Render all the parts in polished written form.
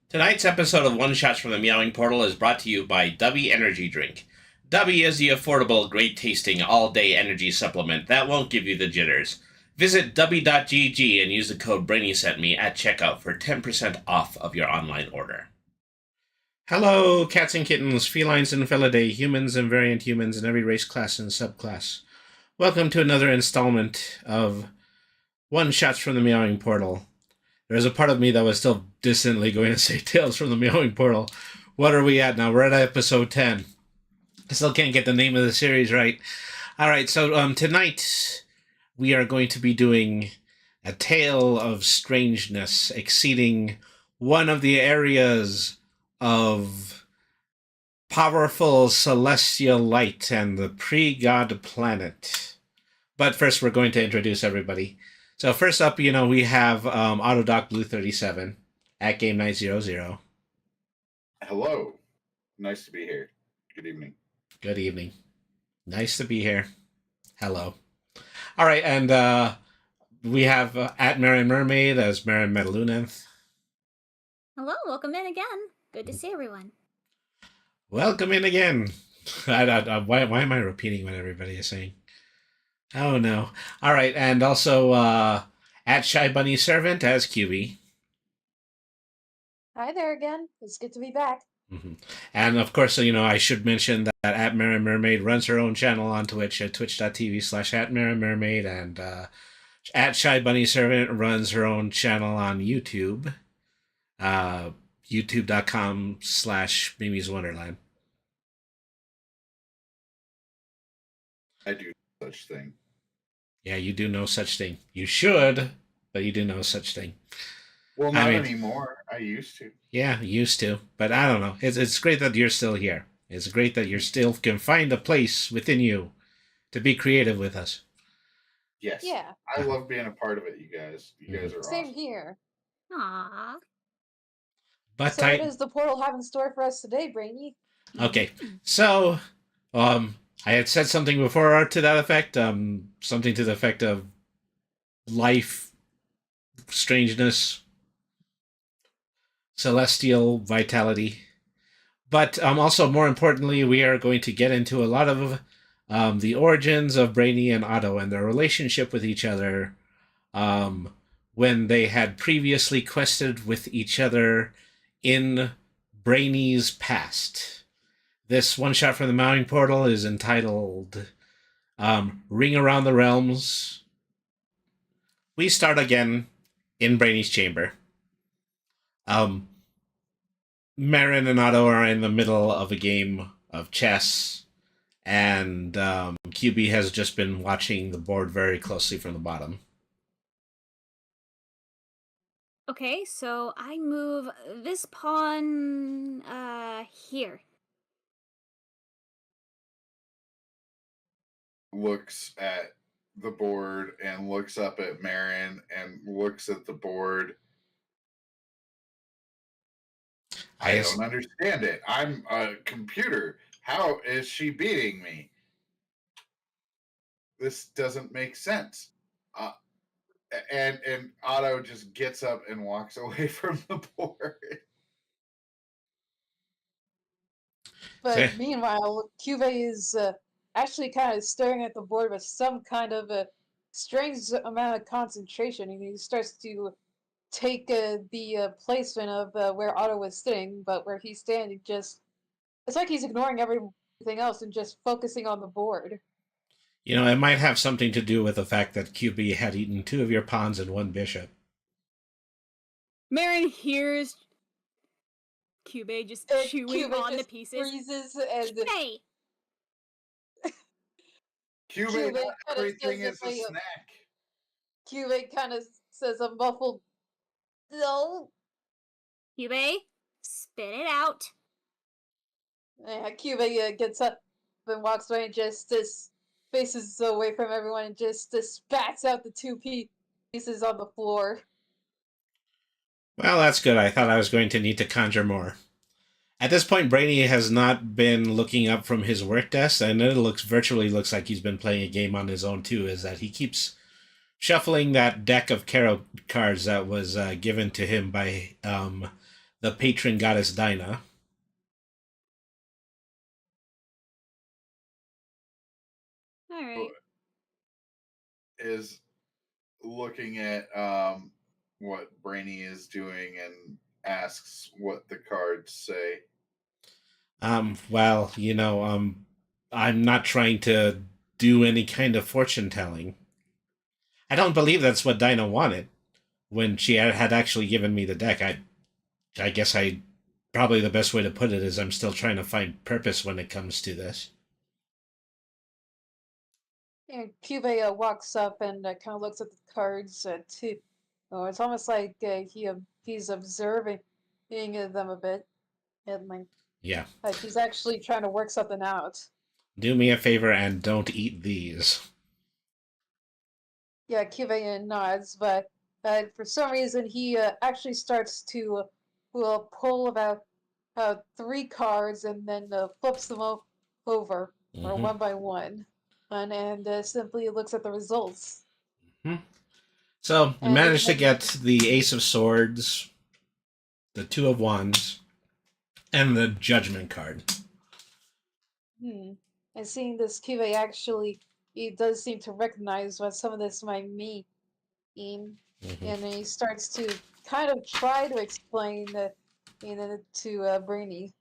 Tonight's episode of One Shots from the Meowing Portal is brought to you by Dubby Energy Drink. Dubby is the affordable, great tasting, all day energy supplement that won't give you the jitters. Visit dubby.gg and use the code BrainySentMe at checkout for 10% off of your online order. Hello, cats and kittens, felines and felidae, humans and variant humans in every race, class, and subclass. Welcome to another installment of One Shots from the Meowing Portal. There's a part of me that was still distantly going to say Tales from the Meowing Portal. What are we at now? We're at episode 10. I still can't get the name of the series right. All right, so tonight we are going to be doing a tale of strangeness exceeding one of the areas of powerful celestial light and the pre-god planet. But first, we're going to introduce everybody. So first up, we have Autodoc Blue 37 at Game Night 00. Hello. Nice to be here. Good evening. Good evening. Nice to be here. Hello. All right, and we have at Marin Mermaid as Marin Metaluneth. Hello, welcome in again. Good to see everyone. Welcome in again. Why am I repeating what everybody is saying? Oh no. All right, and also at Shy Bunny Servant as QB. Hi there again. It's good to be back. Mm-hmm. And of course, I should mention that at Marin Mermaid runs her own channel on Twitch at twitch.tv/at Marin Mermaid, and at Shy Bunny Servant runs her own channel on YouTube, youtube.com/Mimi's Wonderland. I do such thing. Yeah, you do no such thing. You should, but you do no such thing. Well, not anymore. I used to. Yeah, used to. But I don't know. It's great that you're still here. It's great that you still can find a place within you to be creative with us. Yes. Yeah. I love being a part of it, you guys. You guys are Same awesome. here. Aww. But so what does the portal have in store for us today, Brainy? Okay. So, I had said something before to that effect. Something to the effect of life, strangeness, celestial vitality. But also, more importantly, we are going to get into a lot of the origins of Brainy and Otto and their relationship with each other when they had previously quested with each other in Brainy's past. This one shot from the Meowing Portal is entitled Ring Around the Realms. We start again in Brainy's chamber. Marin and Otto are in the middle of a game of chess, and QB has just been watching the board very closely from the bottom. Okay, so I move this pawn here. Looks at the board and looks up at Marin and looks at the board. I don't understand it. I'm a computer. How is she beating me? This doesn't make sense. And Otto just gets up and walks away from the board. But meanwhile, Cuvée is actually kind of staring at the board with some kind of a strange amount of concentration. And he starts to take the placement of where Otto was sitting, but where he's standing, just it's like he's ignoring everything else and just focusing on the board. It might have something to do with the fact that QB had eaten 2 of your pawns and 1 bishop. Marin hears Cubey just chewing on the pieces. Freezes and hey! Cubey, everything is a snack. Cubey kind of says a muffled, no. Cubey, spit it out. Yeah, Cubey gets up and walks away and just faces away from everyone and just spats out the 2 pieces on the floor. Well, that's good. I thought I was going to need to conjure more. At this point, Brainy has not been looking up from his work desk, and it virtually looks like he's been playing a game on his own too, is that he keeps shuffling that deck of tarot cards that was given to him by the patron goddess Dinah. All right. Is looking at what Brainy is doing and asks what the cards say. Well, I'm not trying to do any kind of fortune telling. I don't believe that's what Dinah wanted when she had actually given me the deck. I guess probably the best way to put it is I'm still trying to find purpose when it comes to this. And Cube walks up and kind of looks at the cards too. Oh, it's almost like he's observing them a bit, and like Yeah. he's actually trying to work something out. Do me a favor and don't eat these. Yeah, Cube nods, but for some reason he actually starts to pull about 3 cards and then flips them over or Mm-hmm. one by one, and simply looks at the results. Mm-hmm. So you managed to get the Ace of Swords, the Two of Wands, and the Judgment card. And seeing this, Cube actually he does seem to recognize what some of this might mean, Mm-hmm. and he starts to kind of try to explain to Brainy.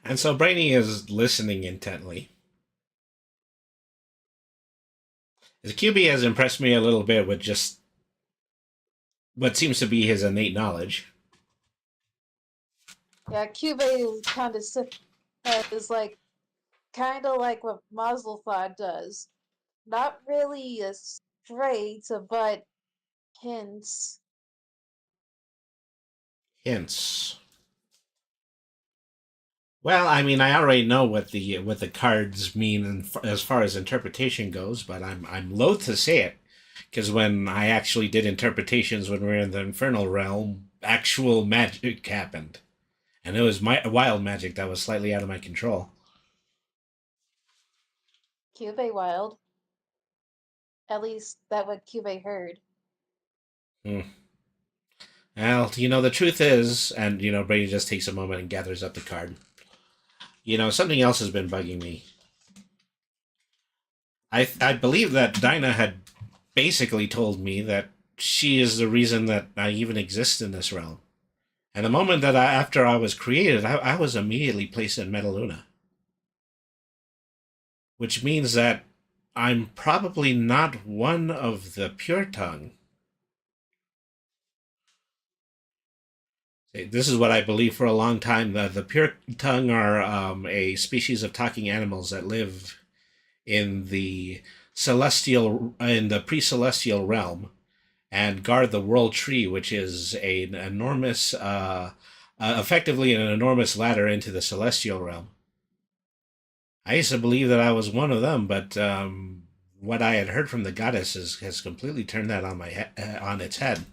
And so Brainy is listening intently. The QB has impressed me a little bit with just what seems to be his innate knowledge. Yeah, Cube kind of is like kind of like what Mazelthad does. Not really straight, but hints. Hints. Well, I mean, I already know what the cards mean as far as interpretation goes, but I'm loath to say it because when I actually did interpretations when we were in the infernal realm, actual magic happened, and it was wild magic that was slightly out of my control. Cube wild. At least that what Cube heard. Well, the truth is, and Brady just takes a moment and gathers up the card. Something else has been bugging me. I believe that Dinah had basically told me that she is the reason that I even exist in this realm. And the moment that after I was created, I was immediately placed in Metaluna. Which means that I'm probably not one of the pure tongue. This is what I believe for a long time. The pure tongue are a species of talking animals that live in the pre-celestial realm and guard the world tree, which is an enormous, effectively an enormous ladder into the celestial realm. I used to believe that I was one of them, but what I had heard from the goddess has completely turned that on on its head.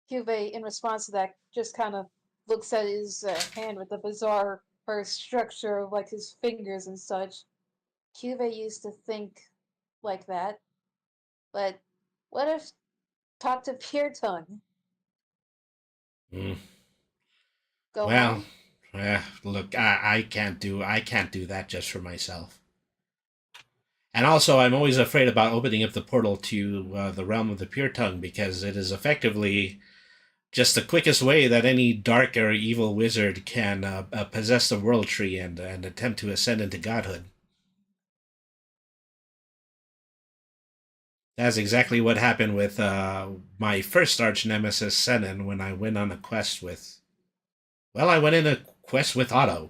Cube, in response to that, just kind of looks at his hand with the bizarre structure of like his fingers and such. Cube used to think like that, but what if talk to pure tongue? Mm. Go Well, on. look, I can't do that just for myself. And also, I'm always afraid about opening up the portal to the realm of the pure tongue because it is effectively just the quickest way that any dark or evil wizard can possess the world tree and attempt to ascend into godhood. That's exactly what happened with my first arch nemesis, Senin, when I went on a quest with. Well, I went in a quest with Otto.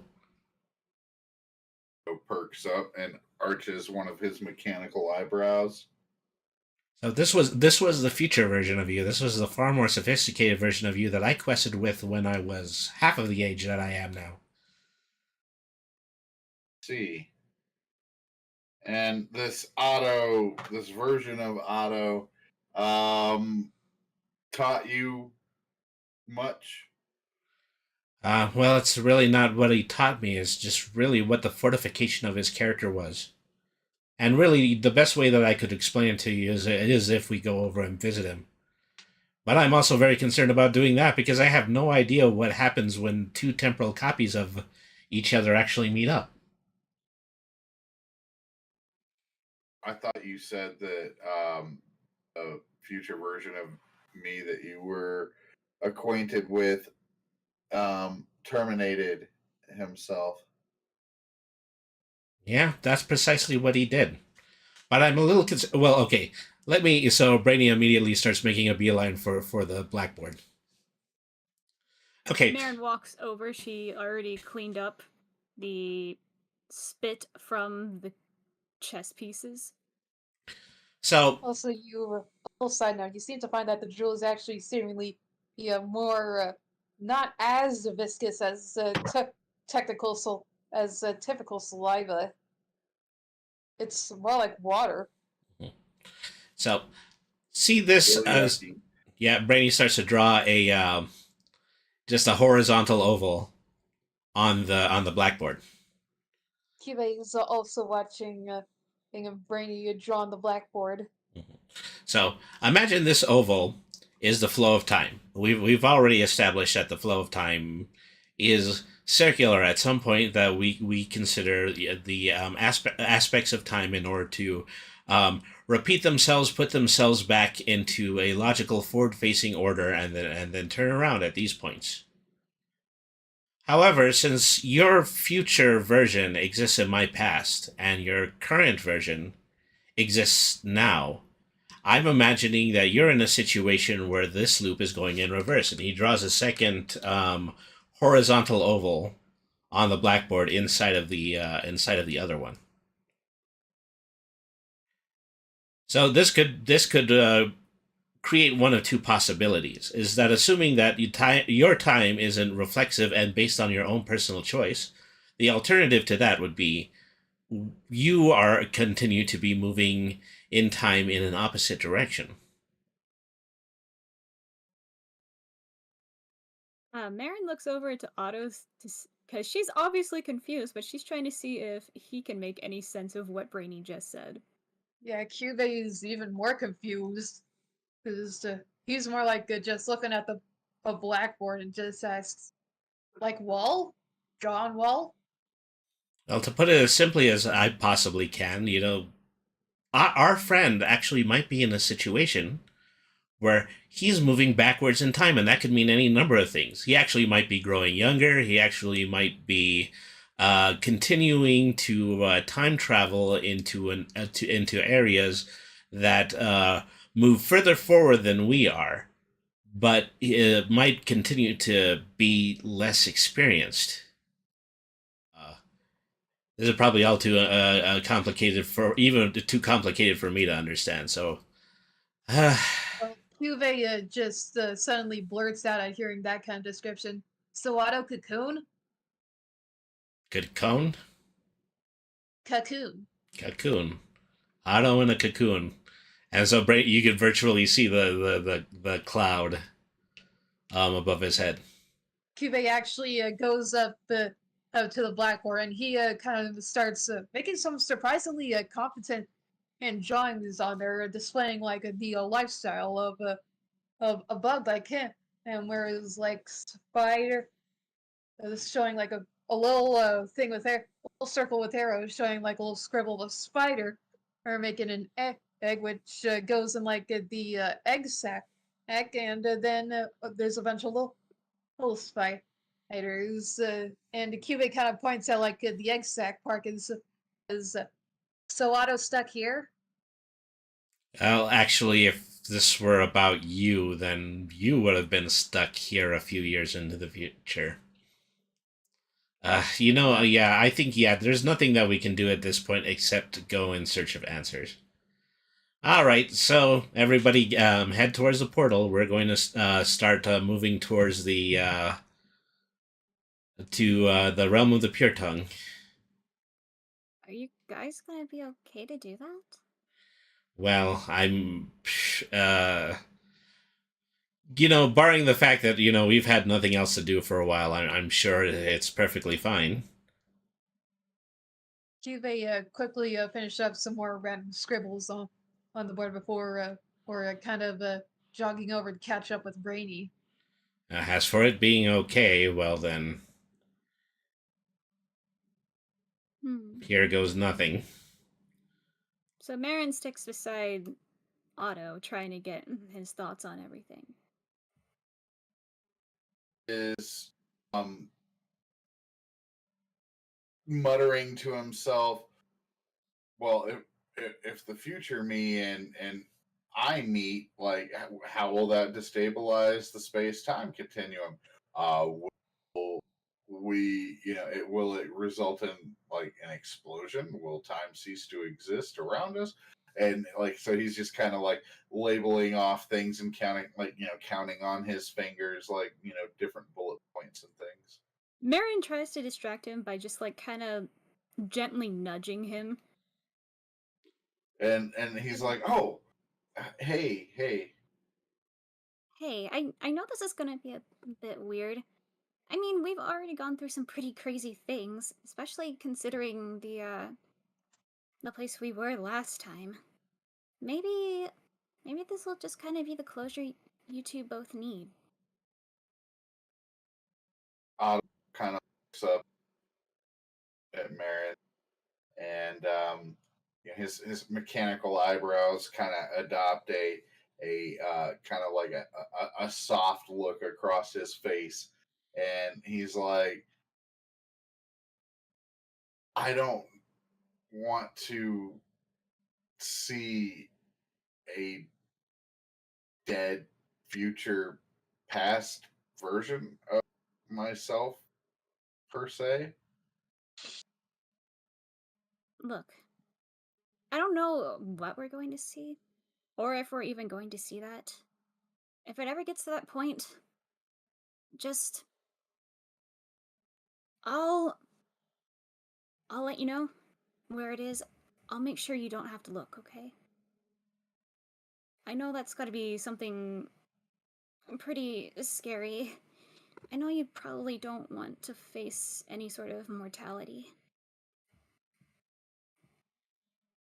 Perks up and arches one of his mechanical eyebrows. So this was the future version of you. This was the far more sophisticated version of you that I quested with when I was half of the age that I am now. See. And this version of Otto, taught you much? Well, it's really not what he taught me. It's just really what the fortification of his character was. And really, the best way that I could explain it to you is if we go over and visit him. But I'm also very concerned about doing that because I have no idea what happens when two temporal copies of each other actually meet up. I thought you said that a future version of me that you were acquainted with terminated himself. Yeah, that's precisely what he did. But I'm a little concerned. Well, okay. Let me. So Brainy immediately starts making a beeline for the blackboard. Okay. Marin walks over. She already cleaned up the spit from the chess pieces. So Also, a little side note, you seem to find that the drool is actually seemingly more not as viscous as typical saliva. It's more like water. so see this Really as yucky. yeah. Brainy starts to draw a just a horizontal oval on the blackboard. Cube is also watching Brainy draw on the blackboard. So imagine this oval is the flow of time. We've already established that the flow of time is circular at some point that we consider the aspects of time in order to repeat themselves, put themselves back into a logical forward-facing order, and then turn around at these points. However, since your future version exists in my past and your current version exists now, I'm imagining that you're in a situation where this loop is going in reverse, and he draws a second horizontal oval on the blackboard inside of the other one. So this could create one of two possibilities: is that assuming that your time isn't reflexive and based on your own personal choice, the alternative to that would be you are continue to be moving in time in an opposite direction. Marin looks over to Otto because she's obviously confused, but she's trying to see if he can make any sense of what Brainy just said. Yeah, Cube is even more confused because he's more like just looking at the a blackboard and just asks, like, wall? Drawn wall? Well, to put it as simply as I possibly can, our friend actually might be in a situation where he's moving backwards in time, and that could mean any number of things. He actually might be growing younger. He actually might be continuing to time travel into areas that move further forward than we are, but might continue to be less experienced. Uh, this is probably all too complicated for even too complicated for me to understand. So. Cube just suddenly blurts out at hearing that kind of description. Sawado cocoon? Cocoon? Cocoon. Cocoon. Otto in a cocoon. And so you could virtually see the cloud above his head. Cube actually goes up to the blackboard and he kind of starts making some surprisingly competent and drawings on there, displaying like the lifestyle of a bug like him, and whereas like spider is showing like a little thing with a little circle with arrows showing like a little scribble of a spider, or making an egg which goes in like the egg sac, and then there's a bunch of little spiders, and the Cubit kind of points out like the egg sac part is so Otto stuck here. Well, actually, if this were about you, then you would have been stuck here a few years into the future. Yeah, I think, yeah, there's nothing that we can do at this point except go in search of answers. All right, so everybody head towards the portal. We're going to start moving towards the realm of the Pure Tongue. Are you guys gonna be okay to do that? Well, barring the fact that we've had nothing else to do for a while, I'm sure it's perfectly fine. Juve quickly finished up some more random scribbles on the board before kind of jogging over to catch up with Brainy. As for it being okay, well then, here goes nothing. So Marin sticks beside Otto, trying to get his thoughts on everything. Is muttering to himself, well, if the future me and I meet, like, how will that destabilize the space time continuum? Will we, will it result in like an explosion? Will time cease to exist around us? And like, so he's just kind of like labeling off things and counting on his fingers, like, different bullet points and things. Marin tries to distract him by just like kind of gently nudging him. And he's like, oh, hey. Hey, I know this is gonna be a bit weird. I mean, we've already gone through some pretty crazy things, especially considering the place we were last time. Maybe this will just kind of be the closure you two both need. Otto kind of looks up at Marin, and his mechanical eyebrows kind of adopt a kind of like a soft look across his face, and he's like, I don't want to see a dead future past version of myself per se. Look, I don't know what we're going to see, or if we're even going to see that. If it ever gets to that point, just I'll let you know where it is. I'll make sure you don't have to look, okay? I know that's got to be something pretty scary. I know you probably don't want to face any sort of mortality.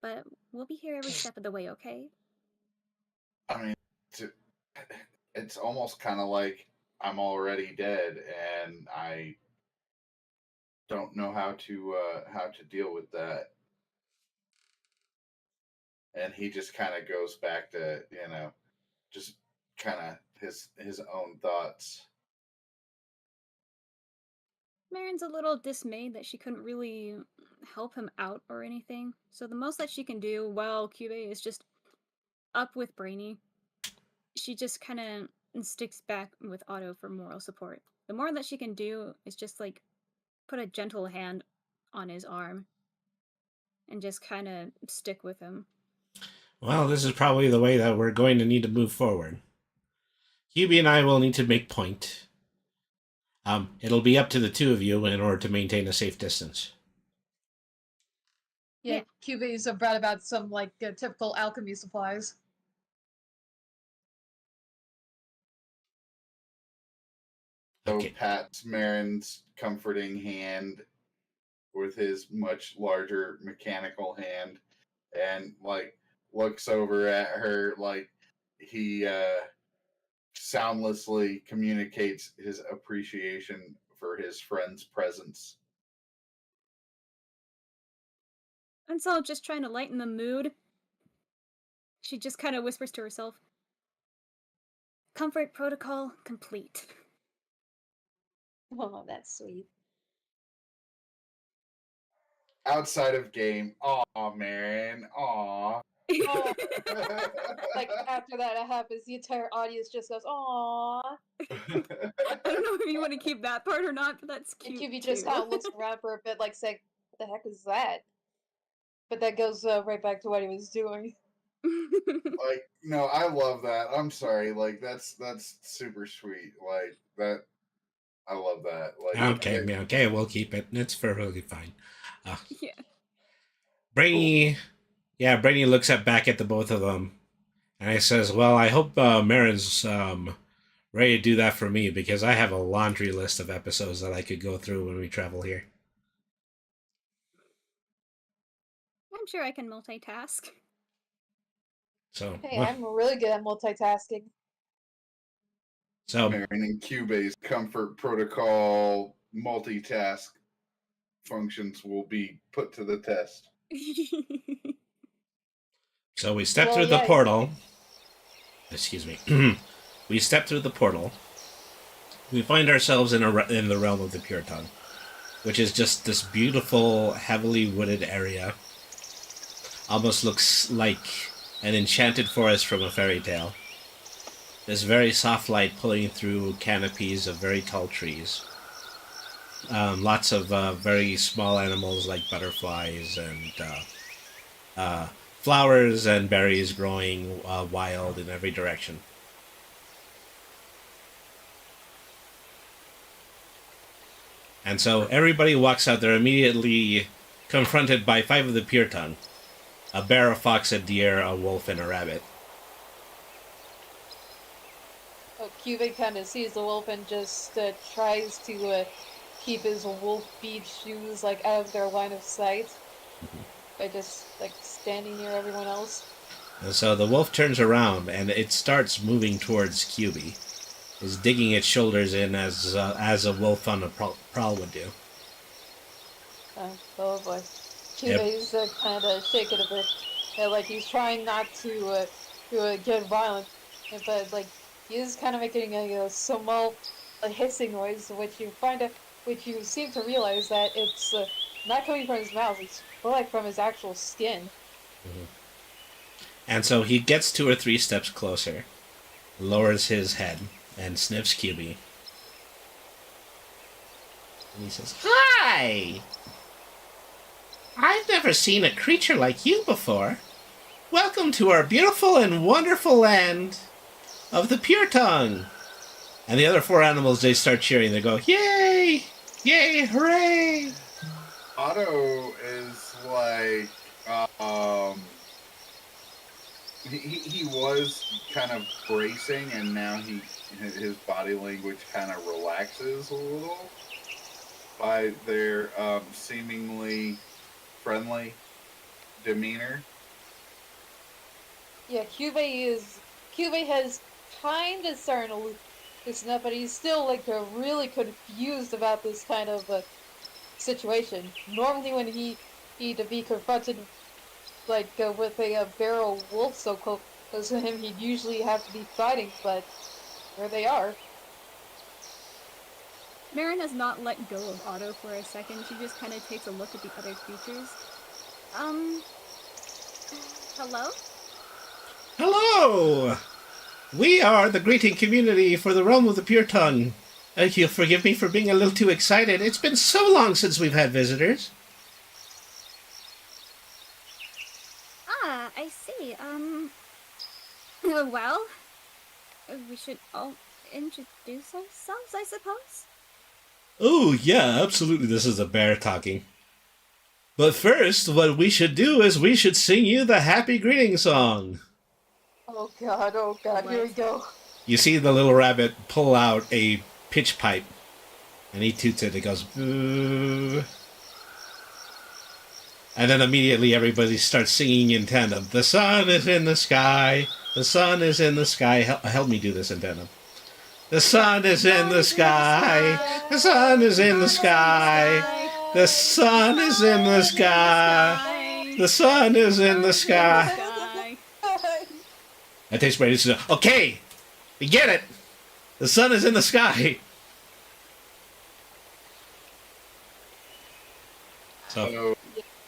But we'll be here every step of the way, okay? I mean, it's almost kind of like I'm already dead, and I don't know how to deal with that. And he just kind of goes back to just kind of his own thoughts. Marin's a little dismayed that she couldn't really help him out or anything. So the most that she can do while Cube is just up with Brainy, she just kind of sticks back with Otto for moral support. The more that she can do is just like put a gentle hand on his arm and just kind of stick with him. Well, this is probably the way that we're going to need to move forward. Hubie and I will need to make point. It'll be up to the two of you in order to maintain a safe distance. Yeah, Cubase brought about some like typical alchemy supplies. So Okay. pats Marin's comforting hand with his much larger mechanical hand, and like looks over at her like he soundlessly communicates his appreciation for his friend's presence. And so, just trying to lighten the mood, she just kind of whispers to herself, "Comfort protocol complete." Oh, that's sweet. Outside of game, aw, Marin, aw. Oh, like after that happens, the entire audience just goes, "Aww." I don't know if you want to keep that part or not, but that's And cute QB too. just kind of looks around for a bit, like saying, "What the heck is that?" But that goes right back to what he was doing. Like, no, I love that. I'm sorry, like that's super sweet. Like that, I love that. Like, Okay, we'll keep it. It's perfectly fine. Yeah. Brainy, Brainy looks back at the both of them, and he says, "Well, I hope Marin's ready to do that for me because I have a laundry list of episodes that I could go through when we travel here." I'm sure I can multitask. So, Hey, well, I'm really good at multitasking. So, Marin and Cubase's comfort protocol multitask functions will be put to the test. so we step Well, through the yeah, portal. Excuse me. We step through the portal. We find ourselves in in the realm of the Pure Tongue, which is just this beautiful, heavily wooded area. Almost looks like an enchanted forest from a fairy tale. There's very soft light pulling through canopies of very tall trees. Lots of very small animals like butterflies and flowers and berries growing wild in every direction. And so everybody walks out there immediately confronted by 5 of the Pure Tongue. A bear, a fox, a deer, a wolf, and a rabbit. Cuba kind of sees the wolf and just tries to keep his wolf bead shoes like out of their line of sight by just like standing near everyone else. And so the wolf turns around and it starts moving towards Cubey. Is digging its shoulders in as a wolf on a prowl would do. Oh boy. Cuba's kind of shaking a bit. Like he's trying not to get violent, but like he is kind of making a small hissing noise, which you seem to realize that it's not coming from his mouth. It's more like from his actual skin. Mm-hmm. And so he gets 2 or 3 steps closer, lowers his head, and sniffs Cubey. And he says, "Hi! I've never seen a creature like you before. Welcome to our beautiful and wonderful land of the Pure Tongue." And the other 4 animals, they start cheering. They go, "Yay! Yay! Hooray!" Otto is like, he was kind of bracing, and now his body language kind of relaxes a little by their seemingly friendly demeanor. Yeah, Cuba has kind of started to loosen up, but he's still like really confused about this kind of situation. Normally, when he'd be confronted like with a barrel wolf so close to him, he'd usually have to be fighting. But there they are. Marin has not let go of Otto for a second. She just kind of takes a look at the other creatures. Hello? Hello! We are the greeting community for the realm of the Pure Tongue. You'll forgive me for being a little too excited. It's been so long since we've had visitors. Ah, I see. Well, we should all introduce ourselves, I suppose? Oh, yeah, absolutely. This is the bear talking. But first, what we should do is we should sing you the happy greeting song. Oh god, here we go. You see the little rabbit pull out a pitch pipe, and he toots it. It goes, boo. And then immediately everybody starts singing in tandem. The sun is in the sky. The sun is in the sky. Help me do this in tandem. The sun is in the sky. The sun is in the sky. The sun is in the sky. The sun is in the sky. That takes Brady to okay, we get it. The sun is in the sky. So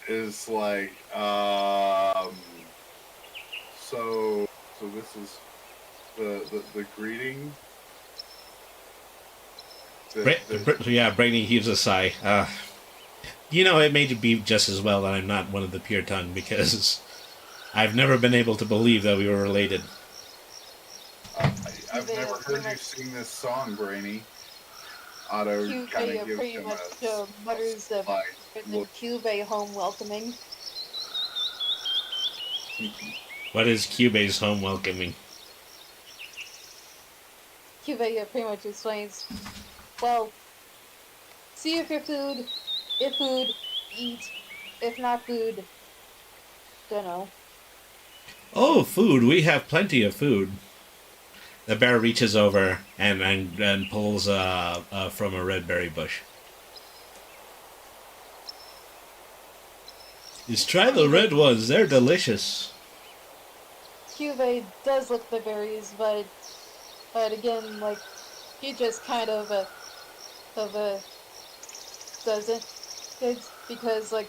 is like, so this is the greeting. Yeah, Brady heaves a sigh. It may be just as well that I'm not one of the Pure Tongue, because I've never been able to believe that we were related. I've never heard you sing this song, Brainy. Otto kind of gives pretty him much a mutters the Cube home welcoming. What is Cube's home welcoming? Cube pretty much explains, well, see if you're food. If food, eat. If not food, dunno. Oh, food. We have plenty of food. The bear reaches over and pulls from a red berry bush. Just try the red ones. They're delicious. Cuvee does look the berries, but again, like, he just kind of doesn't. It's because, like,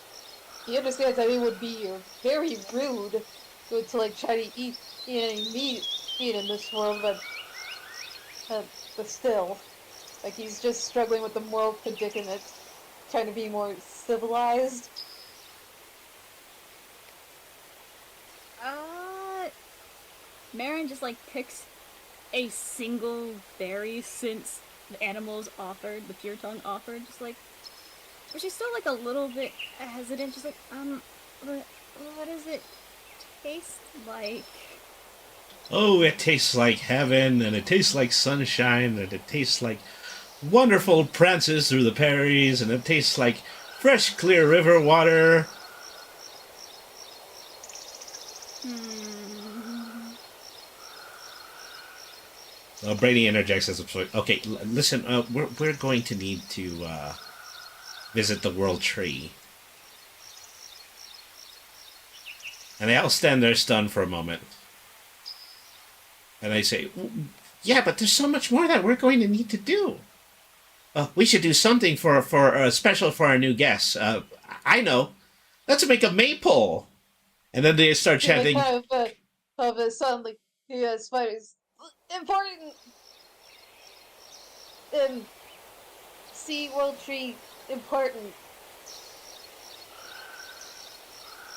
he understands that it would be very rude to like try to eat any meat in this world, but still, like, he's just struggling with the moral predicament, trying to be more civilized. Marin just like picks a single berry since the animals offered, the pure tongue offered, just like, but she's still like a little bit hesitant, just like, what does it taste like? Oh, it tastes like heaven, and it tastes like sunshine, and it tastes like wonderful prances through the prairies, and it tastes like fresh, clear river water. Brady interjects as okay, listen, we're going to need to visit the World Tree. And they all stand there stunned for a moment. And I say, yeah, but there's so much more that we're going to need to do. We should do something for special for our new guests. I know. Let's make a maypole. And then they start chanting. Of a suddenly, spiders. Important. See World Tree. Important.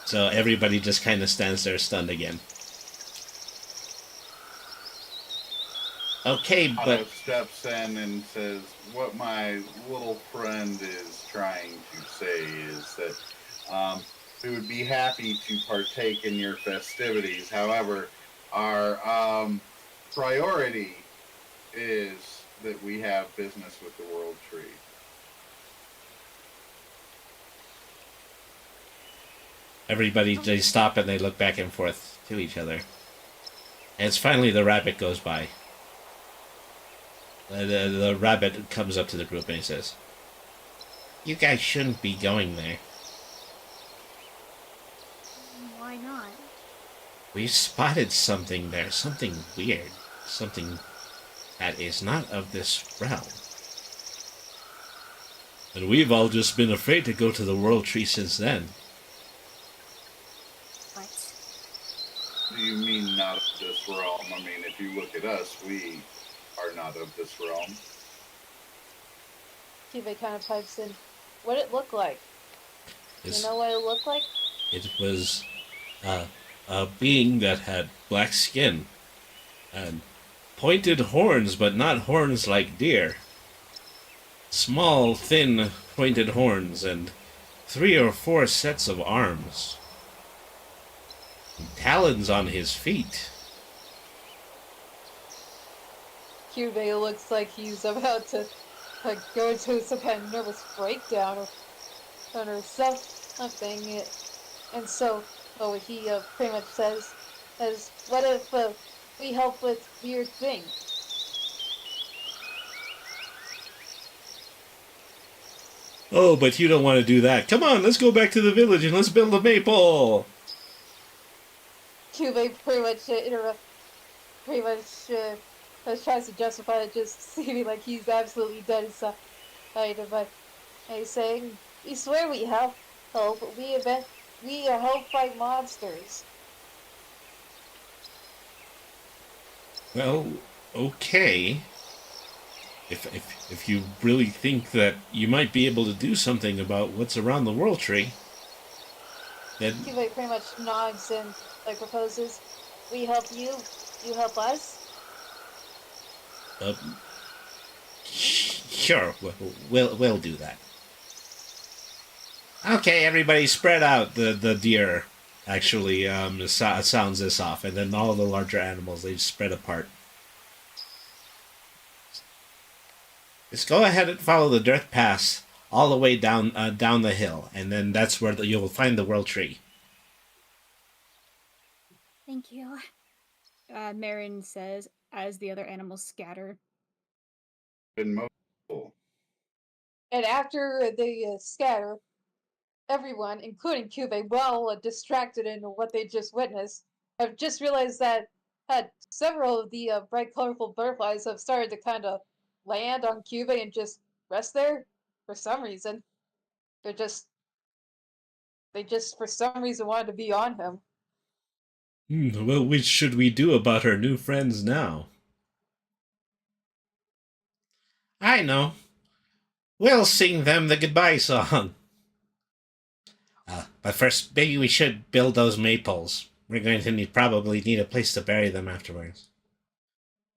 So everybody just kind of stands there stunned again. Okay, but Otto steps in and says, what my little friend is trying to say is that we would be happy to partake in your festivities. However, our priority is that we have business with the World Tree. Everybody, they stop and they look back and forth to each other. And it's finally the rabbit goes by. The rabbit comes up to the group and he says, you guys shouldn't be going there. Why not? We spotted something there, something weird, something that is not of this realm. And we've all just been afraid to go to the World Tree since then. What? Do you mean not of this realm? I mean, if you look at us, we are not of this realm. Cuvee kind of pipes in. What did it look like? You know what it looked like? It was a being that had black skin and pointed horns, but not horns like deer. Small, thin, pointed horns and 3 or 4 sets of arms. Talons on his feet. Cuvee looks like he's about to go into some kind of nervous breakdown or something. And so, he pretty much says, what if we help with weird things? Oh, but you don't want to do that. Come on, let's go back to the village and let's build a maypole. Cuvee pretty much tries to justify it, just seeming like he's absolutely dead inside. But he's saying, we swear we help. We help fight monsters. Well, okay. If you really think that you might be able to do something about what's around the World Tree, then Cuvee pretty much nods and proposes, we help you, you help us. Sure, we'll do that. Okay, everybody, spread out. The deer actually sounds this off, and then all the larger animals, they spread apart. Just go ahead and follow the dirt path all the way down the hill, and then that's where you'll find the World Tree. Thank you. Marin says, as the other animals scatter. Been mobile. And after they scatter, everyone, including Cube, well distracted in what they just witnessed, have just realized that several of the bright, colorful butterflies have started to kind of land on Cube and just rest there for some reason. They're just they just for some reason wanted to be on him. Well, which should we do about our new friends now? I know. We'll sing them the goodbye song. But first, maybe we should build those maples. We're going to probably need a place to bury them afterwards.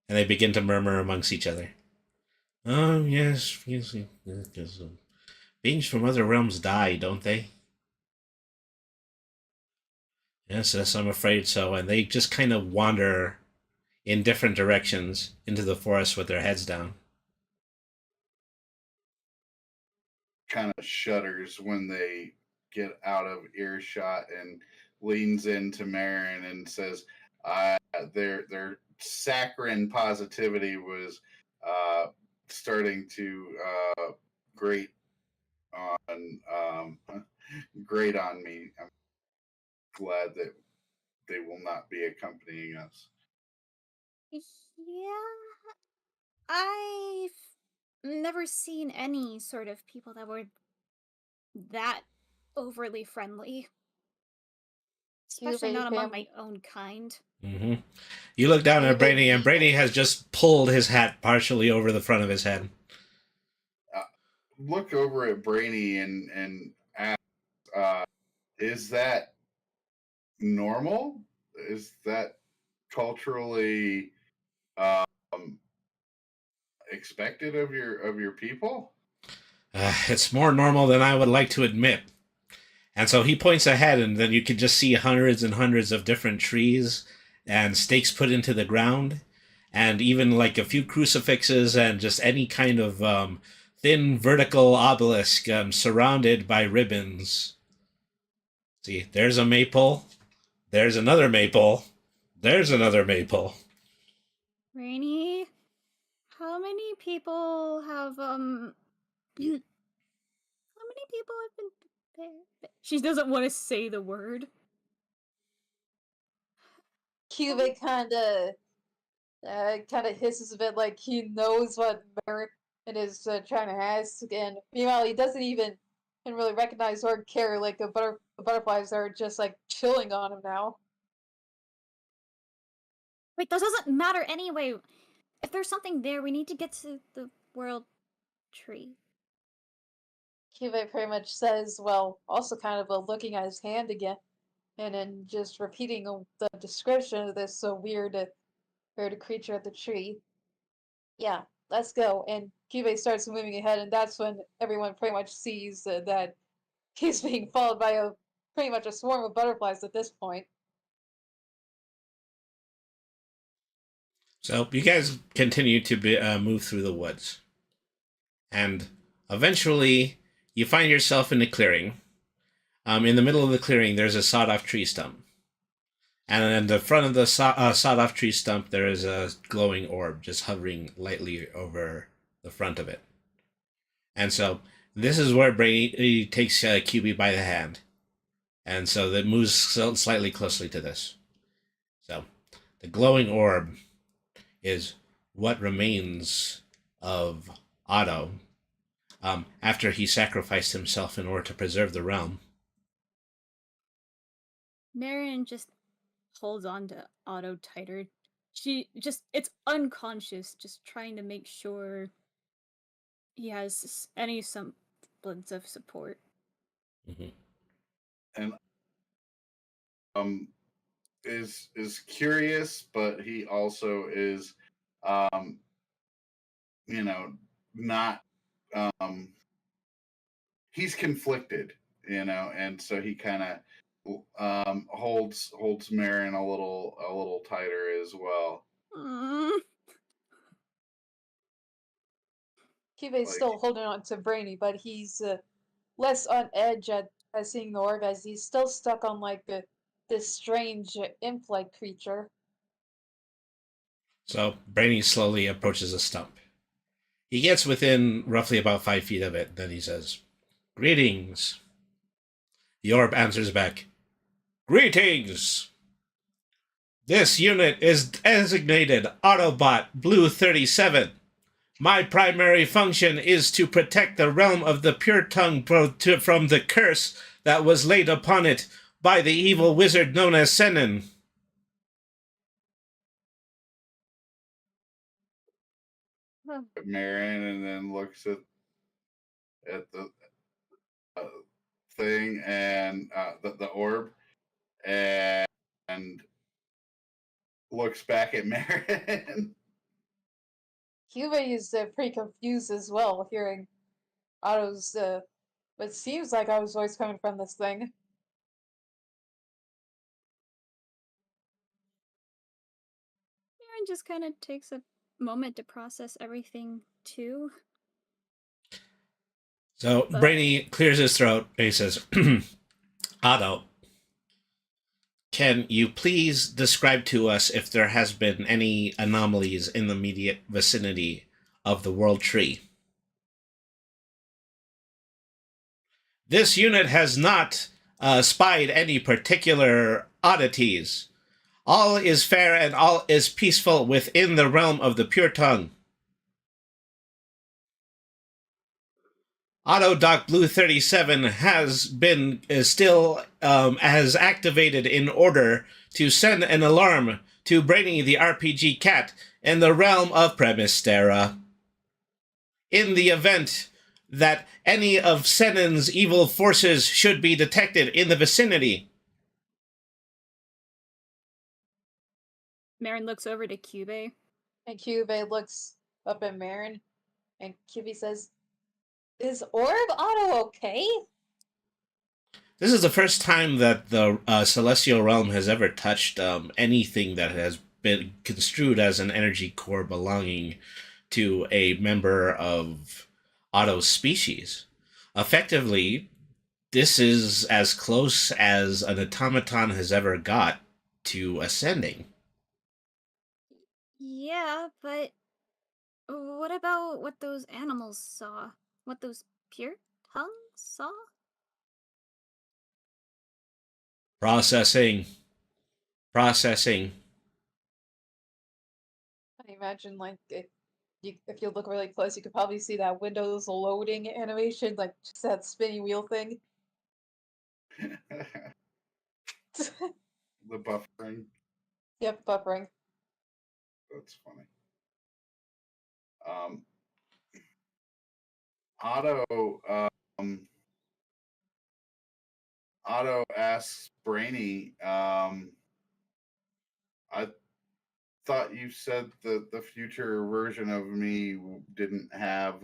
And they begin to murmur amongst each other. Oh, yes, because beings from other realms die, don't they? Yes, I'm afraid so. And they just kind of wander in different directions into the forest with their heads down. Kind of shudders when they get out of earshot and leans into Marin and says, their saccharine positivity was starting to grate on grate on me. I'm glad that they will not be accompanying us. Yeah, I've never seen any sort of people that were that overly friendly, especially Cube not among my family. own kind. Mm-hmm. You look down at Cube Brady, and being Brady has just pulled his hat partially over the front of his head. Look over at Brainy and ask, is that normal? Is that culturally um, expected of your people? It's more normal than I would like to admit. And so he points ahead, and then you can just see hundreds and hundreds of different trees and stakes put into the ground, and even like a few crucifixes and just any kind of thin vertical obelisk surrounded by ribbons. See, there's a maple, there's another maple, there's another maple. Rainy, how many people have how many people have been there? She doesn't want to say the word. Cube kind of hisses a bit like he knows what Marin is trying to ask, and meanwhile he doesn't even can really recognize or care like the butterflies are just like chilling on him now. Wait, that doesn't matter anyway. If there's something there, we need to get to the world tree. Cube pretty much says, well, also kind of looking at his hand again, and then just repeating the description of this weird creature at the tree. Yeah, let's go. And Cube starts moving ahead, and that's when everyone pretty much sees that he's being followed by a pretty much a swarm of butterflies at this point. So you guys continue to move through the woods. And eventually, you find yourself in a clearing. In the middle of the clearing, there's a sawed-off tree stump. And in the front of the sawed-off tree stump, there is a glowing orb just hovering lightly over the front of it. And so this is where Brady takes QB by the hand. And so that moves slightly closely to this. So the glowing orb is what remains of Otto after he sacrificed himself in order to preserve the realm. Marion just holds on to Otto tighter. She just, it's unconscious, just trying to make sure he has any semblance of support. Mm-hmm. And is curious, but he also is you know not he's conflicted, and so he kind of holds Marin a little tighter as well. Kibe's still holding on to Brainy, but he's less on edge at seeing the orb as he's still stuck on like this strange imp-like creature. So Brainy slowly approaches a stump. He gets within roughly about 5 feet of it. Then he says, "Greetings." The orb answers back, "Greetings. This unit is designated Autobot Blue 37. My primary function is to protect the realm of the Pure Tongue from the curse that was laid upon it by the evil wizard known as Senin." Marion, and then looks at the thing and the orb, and looks back at Marion. Cubey is pretty confused as well, hearing Otto's, what seems like Otto's voice coming from this thing. Aaron just kind of takes a moment to process everything too. So Brainy clears his throat and he says, "Otto, can you please describe to us if there has been any anomalies in the immediate vicinity of the World Tree?" "This unit has not spied any particular oddities. All is fair and all is peaceful within the realm of the Pure Tongue. Autodoc Blue 37 has been still has activated in order to send an alarm to Brainy the RPG cat in the realm of Premistera. In the event that any of Senin's evil forces should be detected in the vicinity." Marin looks over to Cube. And Cubey looks up at Marin, and Cubey says, "Is Orb Otto okay?" This is the first time that the Celestial Realm has ever touched anything that has been construed as an energy core belonging to a member of Otto's species. Effectively, this is as close as an automaton has ever got to ascending. Yeah, but what about what those animals saw? What those pure tongues saw? Processing. Processing. I imagine, like, if you look really close, you could probably see that Windows loading animation, like, just that spinny wheel thing. The buffering. Yep, buffering. That's funny. Otto Otto asks Brainy, I thought you said that the future version of me didn't have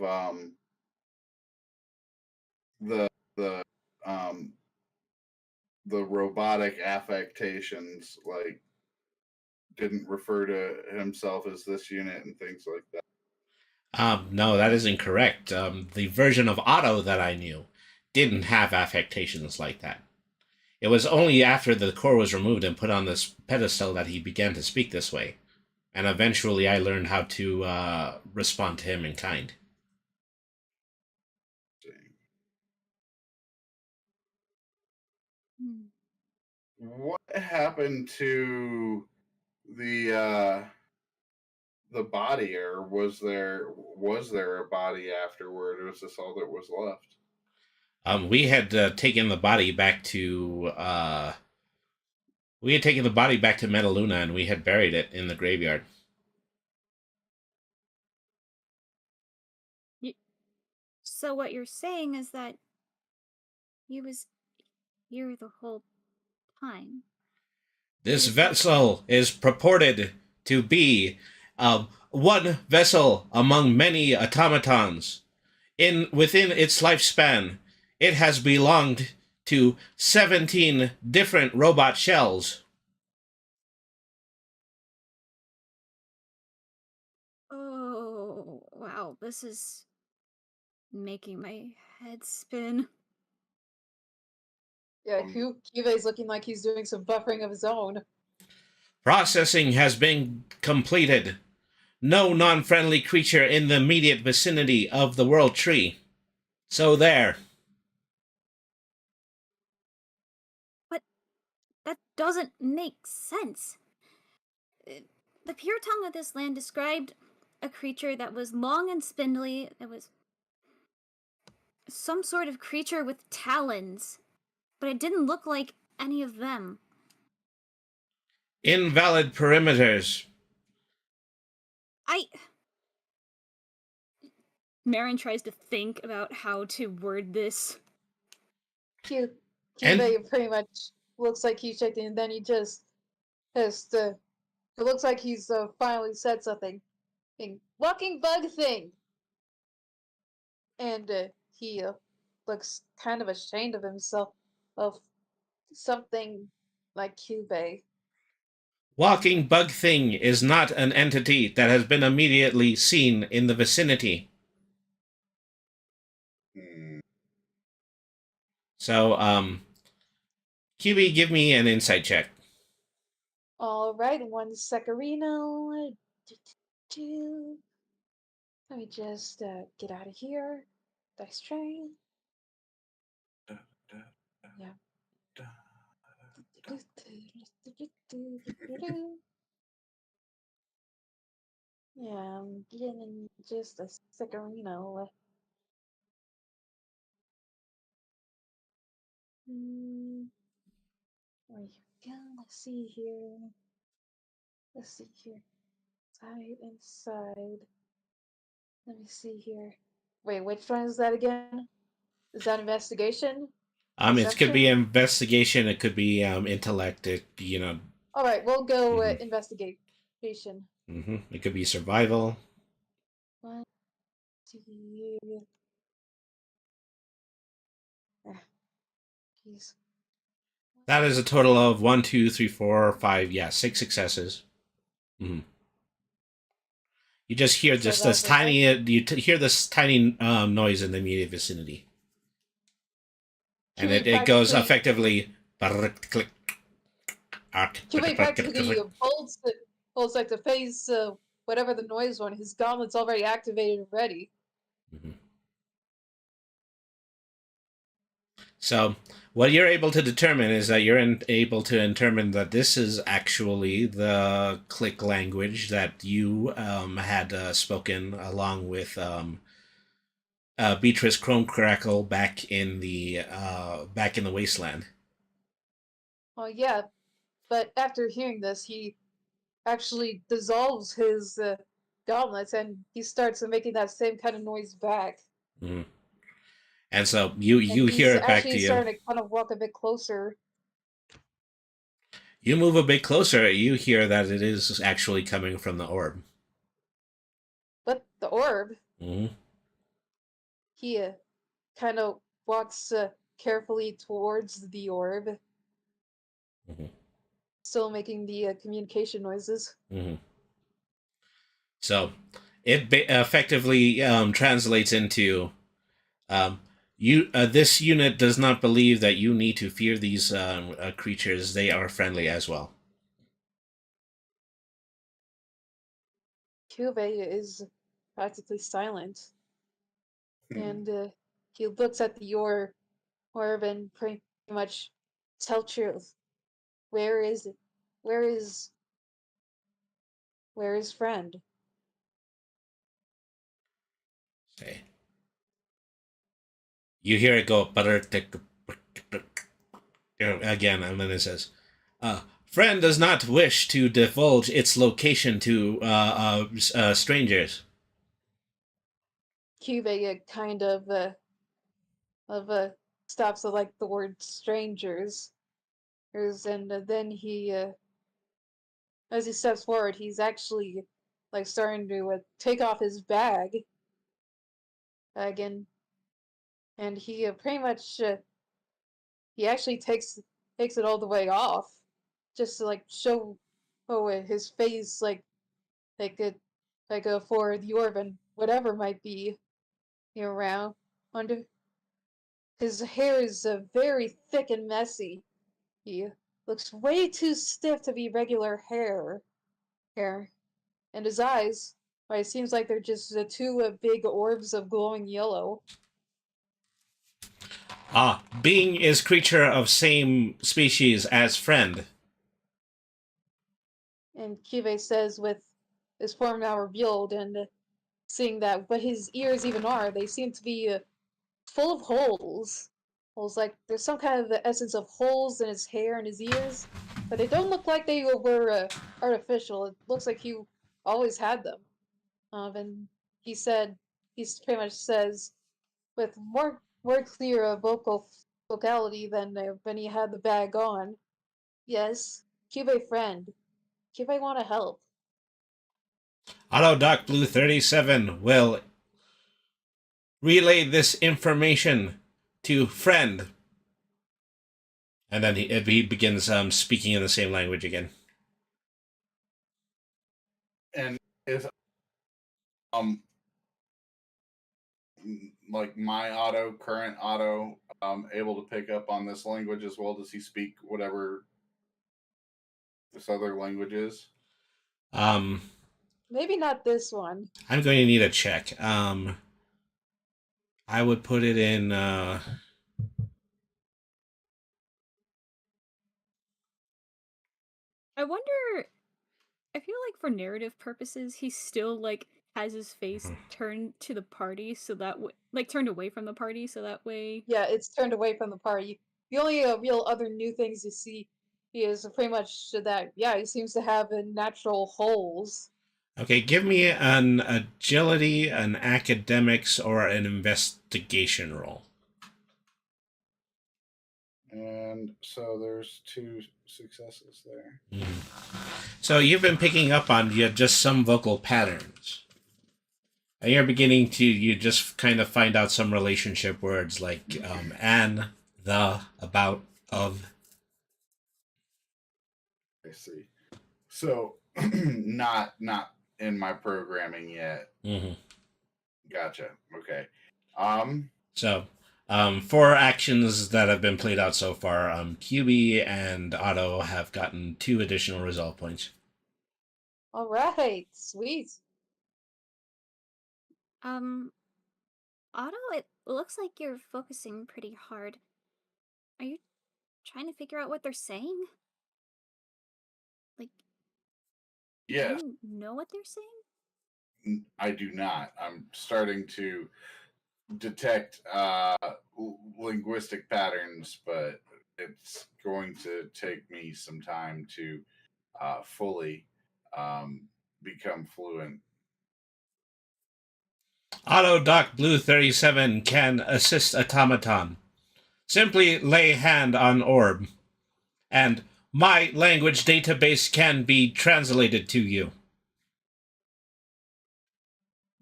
the the um the robotic affectations, like didn't refer to himself as this unit and things like that. No, that is incorrect. The version of Otto that I knew didn't have affectations like that. It was only after the core was removed and put on this pedestal that he began to speak this way. And eventually I learned how to respond to him in kind. What happened to the body, or was there a body afterward, or was this all that was left? We had taken the body back to Metaluna, and we had buried it in the graveyard. So what you're saying is that he was here the whole time. This vessel is purported to be one vessel among many automatons. Within its lifespan, it has belonged to 17 different robot shells. Oh, wow, this is making my head spin. Yeah, Cubey's looking like he's doing some buffering of his own. Processing has been completed. no non-friendly creature in the immediate vicinity of the World Tree. So there. But that doesn't make sense. The pure tongue of this land described a creature that was long and spindly, that was some sort of creature with talons, but it didn't look like any of them. Invalid perimeters. I. Marin tries to think about how to word this. Kyubey pretty much looks like he's shaking, and then he just has to. It looks like he's finally said something. Walking bug thing! And he looks kind of ashamed of himself of something like Kyubey. Walking bug thing is not an entity that has been immediately seen in the vicinity. Hmm. So, QB, give me an insight check. Alright, 1 secarino. Let me just get out of here. Dice train. Yeah. Yeah, I'm getting just a secarino. There you go. Let's see here. Side and side. Let me see here. Wait, which one is that again? Is that investigation? It could be Perception? investigation. It could be intellect. All right, we'll go Mhm. investigation. It could be survival. 1, 2. Jeez. That is a total of 1, 2, 3, 4, 5. Yeah, 6 successes. Mm-hmm. You just hear So just that this was tiny. Hear this tiny noise in the immediate vicinity, and Kiwi it goes practically effectively. Kiwi practically bolts like to face whatever the noise was. His gauntlet's already activated and ready. Mm-hmm. So, what you're able to determine is that you're able to determine that this is actually the click language that you had spoken along with Beatrice Chromecrackle back in the wasteland. Oh yeah, but after hearing this, he actually dissolves his gauntlets and he starts making that same kind of noise back. Mm-hmm. And so you And hear he's it back to actually you. starting to kind of walk a bit closer. You move a bit closer. You hear that it is actually coming from the orb. But the orb, Mm-hmm. he kind of walks carefully towards the orb, Mm-hmm. still making the communication noises. Mm-hmm. So it effectively translates into this unit does not believe that you need to fear these creatures. They are friendly as well. Kyubey is practically silent, Hmm. and he looks at the orb and pretty much tell truth. Where is it? Where is friend? Okay. You hear it go again, and then it says, "Friend does not wish to divulge its location to strangers." Kyubey kind of stops at like the word strangers, and then he as he steps forward, he's actually like starting to take off his bag again, and he pretty much he actually takes it all the way off, just to like show his face like it for the orb and whatever might be around under. His hair is very thick and messy. He looks way too stiff to be regular hair. And his eyes, But it seems like they're just two big orbs of glowing yellow. Being is creature of same species as friend. And Kyubey says, with his form now revealed, and seeing that what his ears even are, they seem to be full of holes. Holes, like there's some kind of the essence of holes in his hair and his ears, but they don't look like they were artificial. It looks like he always had them. And he said, pretty much says, with more clear vocality than when he had the bag on. Yes, Kyubey friend. Kyubey want to help. Auto Doc Blue 37 will relay this information to friend. And then he begins speaking in the same language again. And is like my current auto, able to pick up on this language as well? Does he speak whatever this other language is? Maybe not this one. I'm going to need a check. I would put it in. I wonder. I feel like for narrative purposes, he still like has his face turned to the party, so that like turned away from the party, so that way. Yeah, it's turned away from the party. The only real other new things you see is pretty much that. Yeah, he seems to have natural holes. Okay, give me an agility, an academics, or an investigation roll. And so there's 2 successes there. So you've been picking up on just some vocal patterns. And you're beginning to, you just kind of find out some relationship words like an, the, about, of. I see. So not in my programming yet. Mm-hmm. Gotcha. Okay. So, 4 actions that have been played out so far. QB and Otto have gotten 2 additional result points. All right, sweet. Otto, it looks like you're focusing pretty hard. Are you trying to figure out what they're saying? Like, Yes. do you know what they're saying? I do not. I'm starting to detect linguistic patterns, but it's going to take me some time to fully become fluent. Auto Doc Blue 37 can assist automaton. Simply lay hand on orb, and my language database can be translated to you.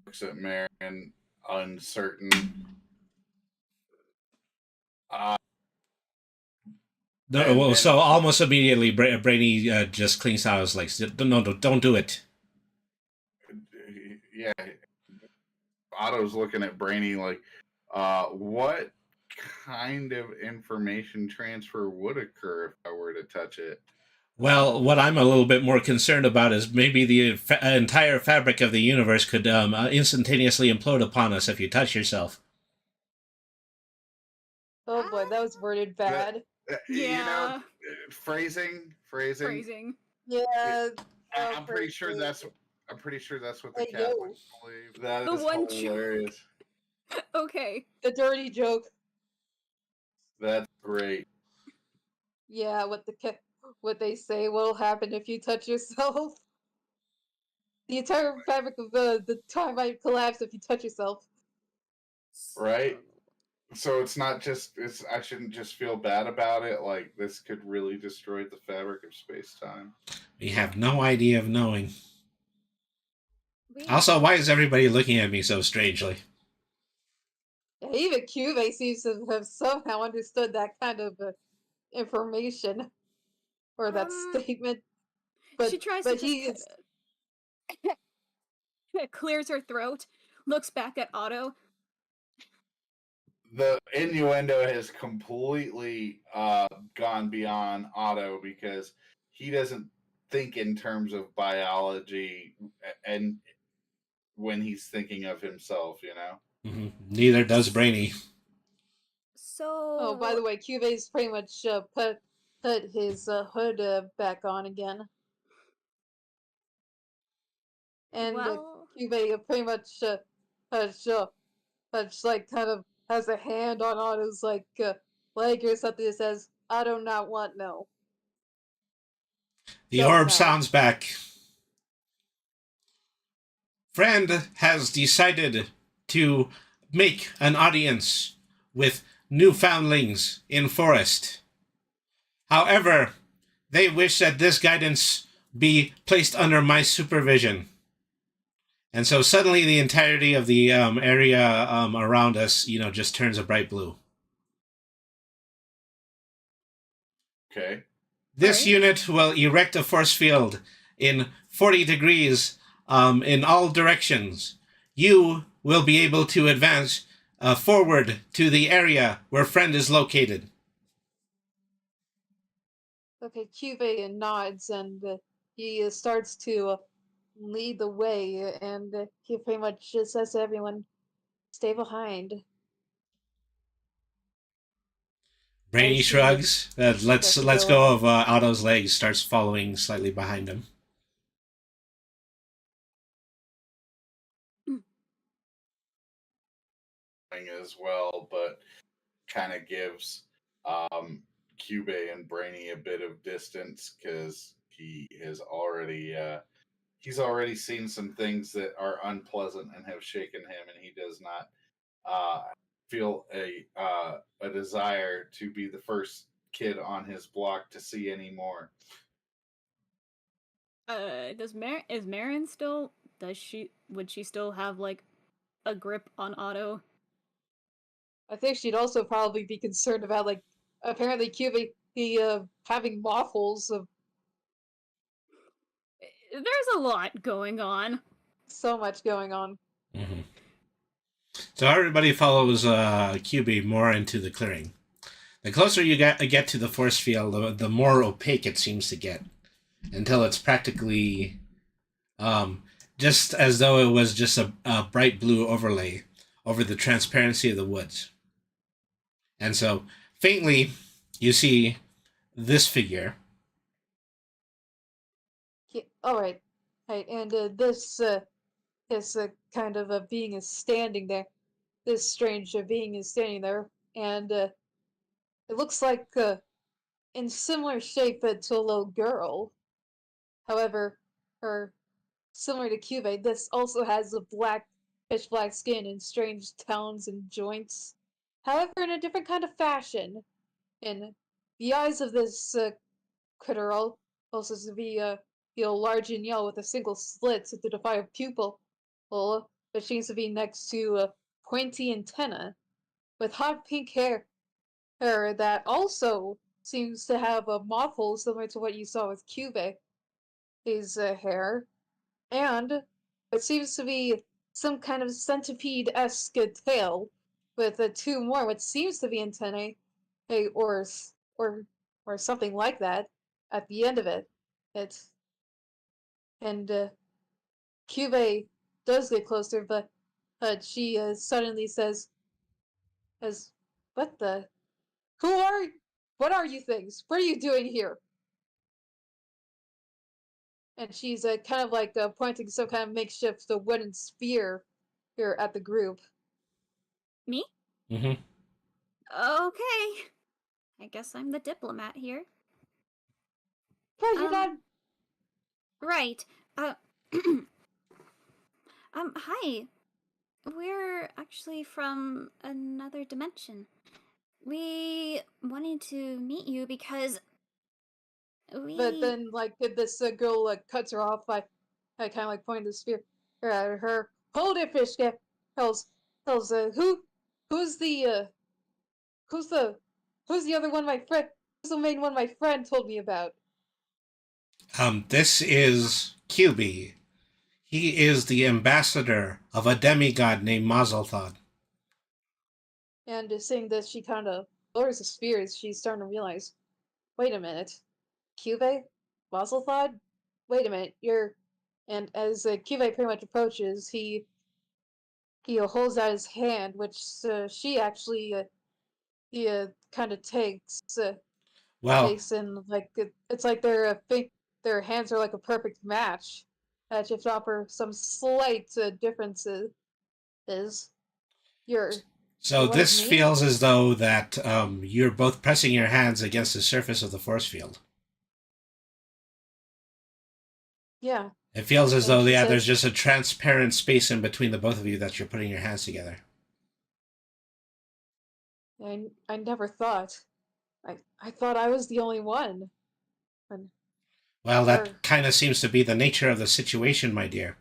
Looks at Marion, uncertain. So almost immediately, Brainy just clings out. Like, no, don't do it. Yeah, Otto's looking at Brainy like, what kind of information transfer would occur if I were to touch it? Well, what I'm a little bit more concerned about is maybe the entire fabric of the universe could instantaneously implode upon us if you touch yourself. Oh boy, that was worded bad. Yeah. You know, phrasing. Yeah. I'm pretty sure that's what the Hey, Catholics yo. believe. That The is one hilarious. Okay. The dirty joke. That's great. Yeah, what they say will happen if you touch yourself. The entire fabric of the time might collapse if you touch yourself. Right? So it's not just I shouldn't just feel bad about it. Like, this could really destroy the fabric of space-time. We have no idea of knowing. Also, why is everybody looking at me so strangely? Yeah, even Kyubey seems to have somehow understood that kind of information or that statement. But she tries but to he just clears her throat, looks back at Otto. The innuendo has completely gone beyond Otto because he doesn't think in terms of biology, and when he's thinking of himself, Neither does Brainy. Oh, by So, the way, Cuve's pretty much put his hood back on again, and well, Cuve pretty much has, like kind of has a hand on his like leg or something that says, "I do not want no." The Don't orb know. sounds back. Friend has decided to make an audience with newfoundlings in forest. However, they wish that this guidance be placed under my supervision. And so suddenly the entirety of the area around us, just turns a bright blue. Okay. This Alright. unit will erect a force field in 40 degrees in all directions. You will be able to advance forward to the area where Friend is located. Okay, Cuve nods and he starts to lead the way, and he pretty much just says to everyone, "Stay behind." Brainy As he shrugs. Let's starts to let's go go on. of Otto's legs. Starts following slightly behind him. As well, but kind of gives Cube and Brainy a bit of distance because he's already seen some things that are unpleasant and have shaken him, and he does not uh, feel a desire to be the first kid on his block to see anymore. is Marin still, would she still have, like, a grip on Otto? I think she'd also probably be concerned about like apparently Cube he having moth holes of There's a lot going on. so much going on. Mm-hmm. So everybody follows QB more into the clearing. The closer you get to the force field, the more opaque it seems to get, until it's practically just as though it was just a bright blue overlay over the transparency of the woods. And so, faintly, you see this figure. All right, right, and this kind of a being is standing there. This strange being is standing there, and it looks like in similar shape to a little girl. However, her similar to Cube, this also has a pitch black skin and strange talons and joints. However, in a different kind of fashion. And the eyes of this critter also to be large and yellow with a single slit to defy a pupil, well, which seems to be next to a pointy antenna, with hot pink hair that also seems to have a moth hole similar to what you saw with Cube, his hair, and it seems to be some kind of centipede-esque tail with two more what seems to be antennae, hey, or or something like that at the end of it. It and Cube does get closer, but she suddenly says, "As what the? Who are? What are you things? What are you doing here?" And she's kind of like pointing some kind of makeshift wooden spear here at the group. Me? Mm-hmm. Okay. I guess I'm the diplomat here. Yeah, you're not. Right. Uh, hi. We're actually from another dimension. We wanted to meet you because But we. then, like, this girl cuts her off by kind of like pointing the spear at her. Hold it, Fishka. Tells who's the who's the who's the other one my friend who's the main one my friend told me about. This is QB. He is the ambassador of a demigod named Mazelthod. And seeing this, she kind of lowers the spear as she's starting to realize. Wait a minute, Cube, Mazelthod. Wait a minute, you're. And as Cube pretty much approaches, he he holds out his hand, which she actually kind of Well, takes in like it's like their hands are like a perfect match. Just offer some slight differences. Is you're so you're like this me? feels as though that you're both pressing your hands against the surface of the force field. Yeah. It feels as And though, she yeah, there's says, just a transparent space in between the both of you that you're putting your hands together. I never thought. I thought I was the only one. And Well, that or kind of seems to be the nature of the situation, my dear.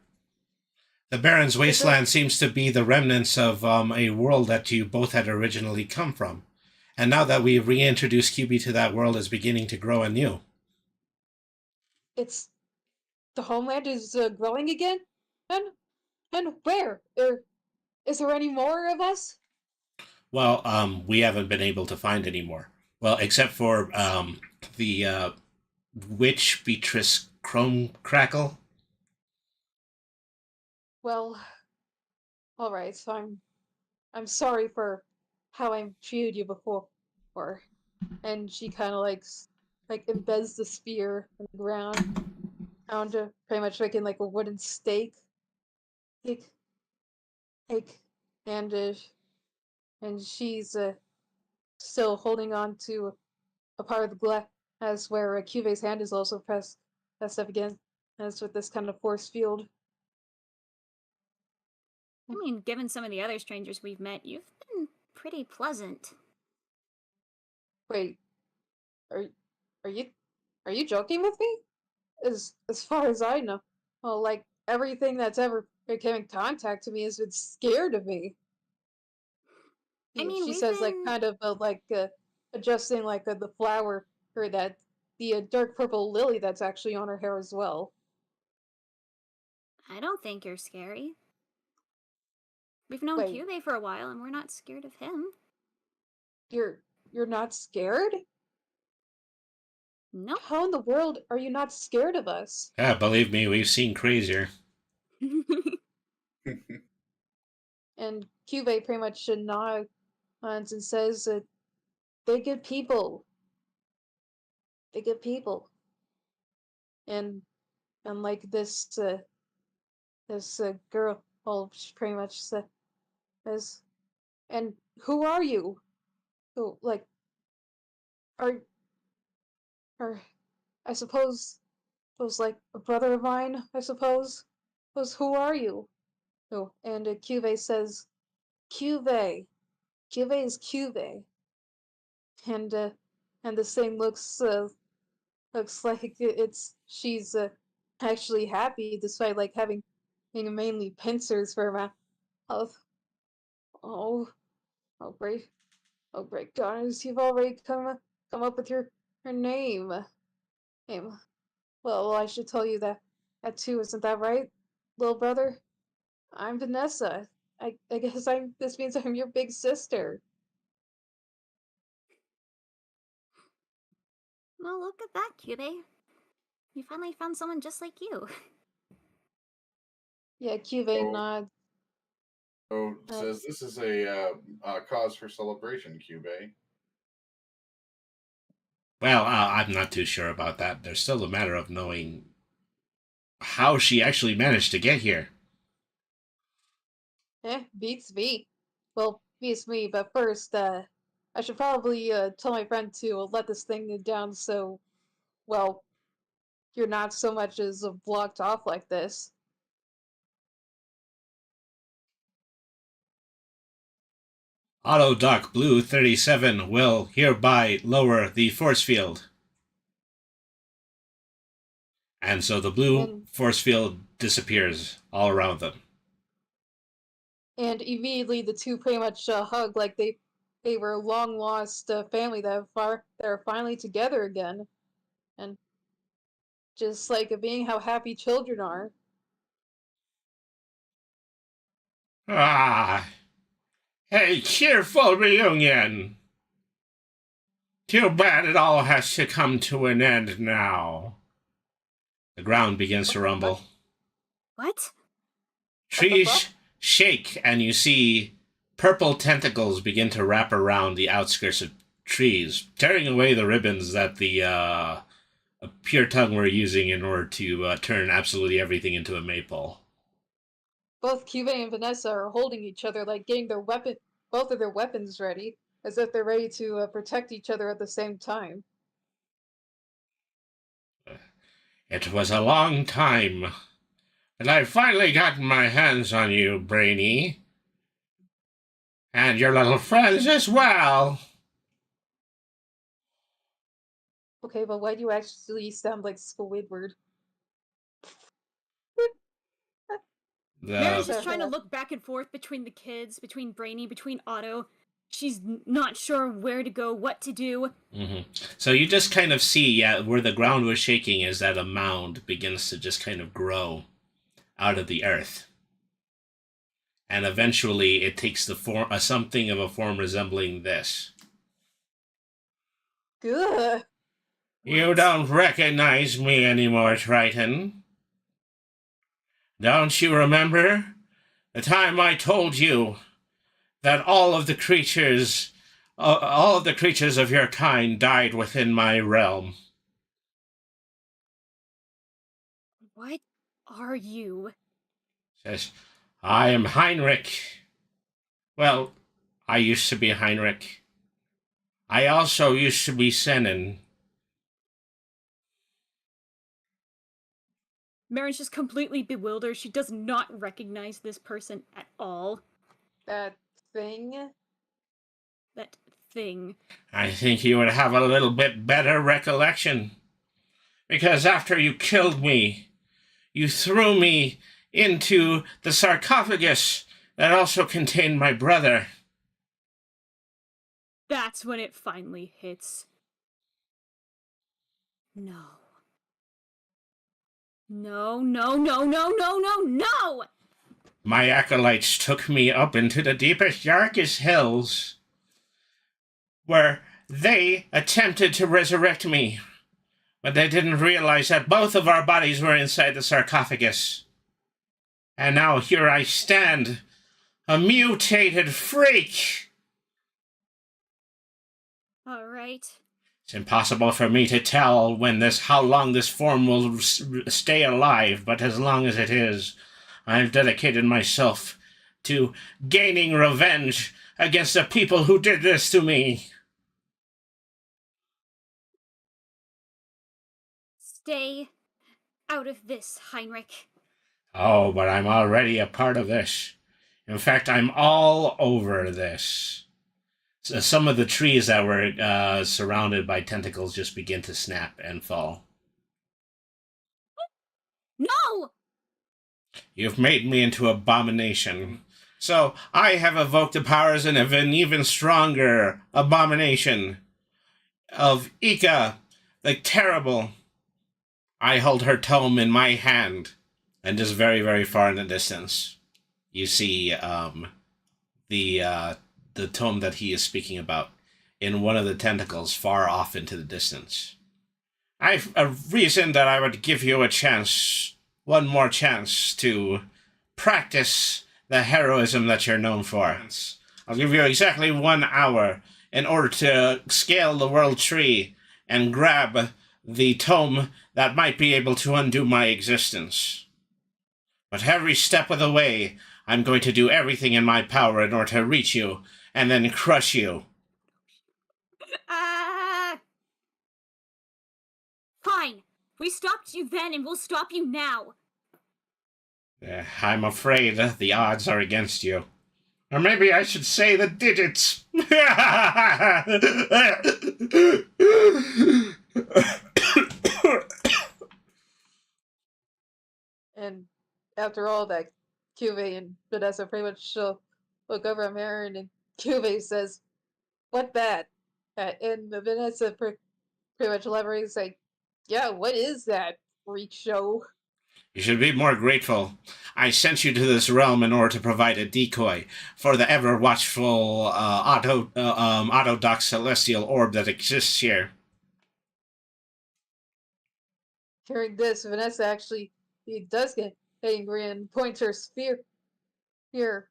The Baron's is it? Wasteland seems to be the remnants of a world that you both had originally come from. And now that we've reintroduced QB to that world, is beginning to grow anew. It's the homeland is growing again? And and where? Is there any more of us? Well, we haven't been able to find any more. Well, except for the witch Beatrice Chrome Crackle. Well, all right. So I'm sorry for how I treated you before. And she kind of like embeds the spear in the ground, down to pretty much making like a wooden stake. Like, like, and uh, and she's still holding on to a part of the glass where Cuve's hand is also pressed up again, as with this kind of force field. I mean, given some of the other strangers we've met, you've been pretty pleasant. Wait, are are you are you joking with me? As far as I know, well, like everything that's ever came in contact to me has been scared of me. I mean, She we've says like been. kind of adjusting like the flower or that the dark purple lily that's actually on her hair as well. I don't think you're scary. We've known Wait, Cube for a while, and we're not scared of him. you're you're not scared? Nope. How in the world are you not scared of us? Yeah, believe me, we've seen crazier. And Cube pretty much nods and says that they're good people. They're good people. And and like this girl, well, she pretty much says, and who are you? Who like are are I suppose like a brother of mine? I suppose. Suppose who are you? Oh, and Cube says, Cube. Cube is Cube, and this thing looks like it's she's actually happy despite like having mainly pincers for her mouth. Oh, oh great, oh great goddess, you've already come up with your name. Well, I should tell you that too, isn't that right, little brother? I'm Vanessa. I guess this means I'm your big sister. Well, look at that, Cube. You finally found someone just like you. Yeah, Cube So, nods. so Uh, says this is a cause for celebration, Cube. Well, I'm not too sure about that. There's still a matter of knowing how she actually managed to get here. beats me. Well, beats me, but first, I should probably tell my friend to let this thing down so, well, you're not so much as blocked off like this. Auto Dock Blue 37 will hereby lower the force field. And so the blue And force field disappears all around them. and immediately the two pretty much hug like they were long lost family that are finally together again, and just like being how happy children are. Ah, a cheerful reunion. Too bad it all has to come to an end now. The ground begins to What rumble. What? what the Trees, fuck? shake, and you see purple tentacles begin to wrap around the outskirts of trees, tearing away the ribbons that the pure tongue were using in order to turn absolutely everything into a maypole. Both Cube and Vanessa are holding each other, like getting both of their weapons ready, as if they're ready to protect each other at the same time. It was a long time, but I finally gotten my hands on you, Brainy. And your little friends as well. Okay, but why do you actually sound like Squidward? Mary's The just trying to look back and forth between the kids, between Brainy, between Otto. She's not sure where to go, what to do. So you just kind of see, where the ground was shaking is that a mound begins to just kind of grow out of the earth. And eventually it takes the form, something of a form resembling this. Good. You don't recognize me anymore, Triton. Don't you remember the time I told you that all of the creatures of your kind died within my realm? What are you? Says, I am Heinrich. Well, I used to be Heinrich. I also used to be Senin. Mary's just completely bewildered. She does not recognize this person at all. That thing? That thing. I think you would have a little bit better recollection. Because after you killed me, you threw me into the sarcophagus that also contained my brother. That's when it finally hits. No. No, no, no, no, no, no, no! My acolytes took me up into the deepest, darkest hills, where they attempted to resurrect me, but they didn't realize that both of our bodies were inside the sarcophagus. And now here I stand, a mutated freak. All right. It's impossible for me to tell how long this form will stay alive, but as long as it is, I've dedicated myself to gaining revenge against the people who did this to me. Stay out of this, Heinrich. Oh, but I'm already a part of this. In fact, I'm all over this. So some of the trees that were surrounded by tentacles just begin to snap and fall. No! You've made me into abomination. So I have evoked the powers of an even stronger abomination of Ika, the Terrible. I hold her tome in my hand, and just very, very far in the distance, you see the tome that he is speaking about in one of the tentacles far off into the distance. I've a reason that I would give you a chance, one more chance to practice the heroism that you're known for. I'll give you exactly 1 hour in order to scale the world tree and grab the tome that might be able to undo my existence. But every step of the way, I'm going to do everything in my power in order to reach you and then crush you. Ah! Fine. We stopped you then, and we'll stop you now. I'm afraid the odds are against you. Or maybe I should say the digits. And after all that, Cube and Vanessa pretty much look over at Marin, and Cube says, "What that?" And Vanessa pretty much elaborates like, "Yeah, what is that freak show?" You should be more grateful. I sent you to this realm in order to provide a decoy for the ever-watchful Autodox celestial orb that exists here. Hearing this, Vanessa actually he does get angry and points her spear Here,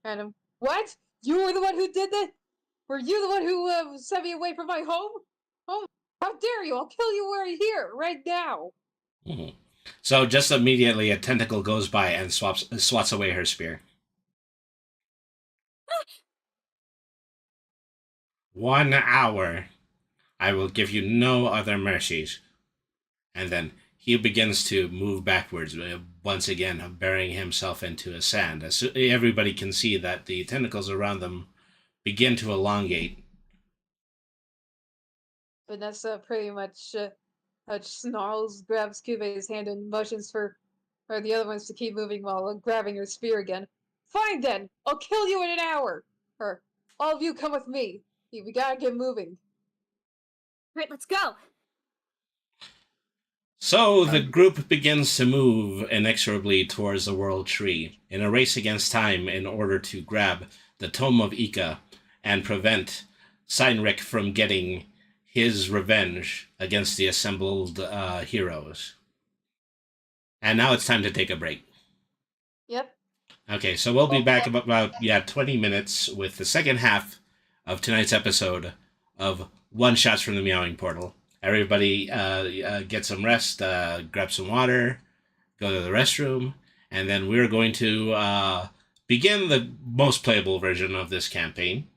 Adam. What? You were the one who did that? Were you the one who sent me away from my home? Oh, how dare you! I'll kill you right here, right now. Mhm. So just immediately, a tentacle goes by and swats away her spear. 1 hour. I will give you no other mercies. And then he begins to move backwards, once again burying himself into a sand. As everybody can see that the tentacles around them begin to elongate. Vanessa pretty much snarls, grabs Kube's hand, and motions for the other ones to keep moving while grabbing her spear again. Fine then, I'll kill you in an hour. Or all of you come with me. We gotta get moving. Right, let's go. So the group begins to move inexorably towards the World Tree in a race against time in order to grab the Tome of Ika and prevent Seinrich from getting his revenge against the assembled heroes. And now it's time to take a break. Yep. Okay, so we'll be back about 20 minutes with the second half of tonight's episode of One Shots from the Meowing Portal. Everybody get some rest, grab some water, go to the restroom, and then we're going to begin the most playable version of this campaign.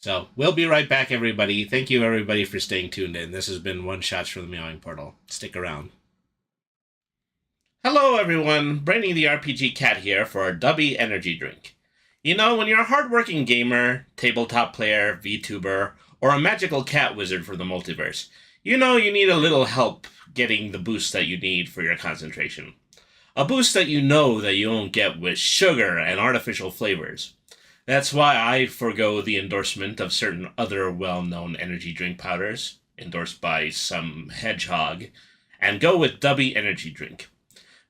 So we'll be right back, everybody. Thank you, everybody, for staying tuned in. This has been One Shots from the Meowing Portal. Stick around. Hello, everyone. Brainy the RPG Cat here for a Dubby Energy Drink. You know, when you're a hardworking gamer, tabletop player, VTuber, or a magical cat wizard for the multiverse, you know you need a little help getting the boost that you need for your concentration. A boost that you know that you won't get with sugar and artificial flavors. That's why I forego the endorsement of certain other well-known energy drink powders, endorsed by some hedgehog, and go with Dubby Energy Drink.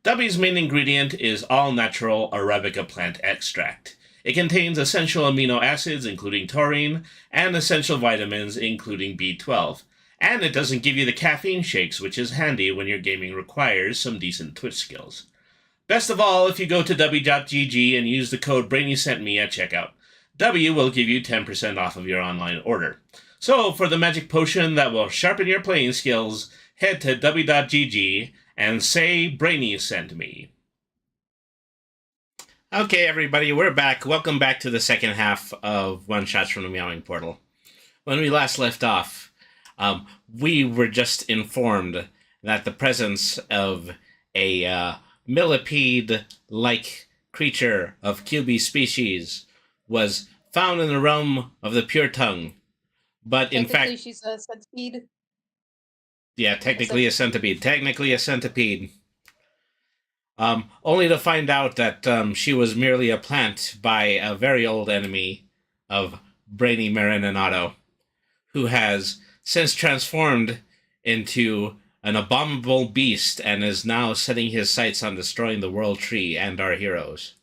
Dubby's main ingredient is all-natural Arabica plant extract. It contains essential amino acids, including taurine, and essential vitamins, including B12. And it doesn't give you the caffeine shakes, which is handy when your gaming requires some decent Twitch skills. Best of all, if you go to w.gg and use the code BrainySentMe at checkout, W will give you 10% off of your online order. So, for the magic potion that will sharpen your playing skills, head to w.gg and say Brainy sent me. Okay, everybody, we're back. Welcome back to the second half of One Shots from the Meowing Portal. When we last left off, we were just informed that the presence of a millipede-like creature of QB species was found in the realm of the Pure Tongue. But in fact, she's a centipede. Yeah, technically a centipede. Technically a centipede. Only to find out that she was merely a plant by a very old enemy of Brainy Marininato, who has since transformed into an abominable beast and is now setting his sights on destroying the World Tree and our heroes.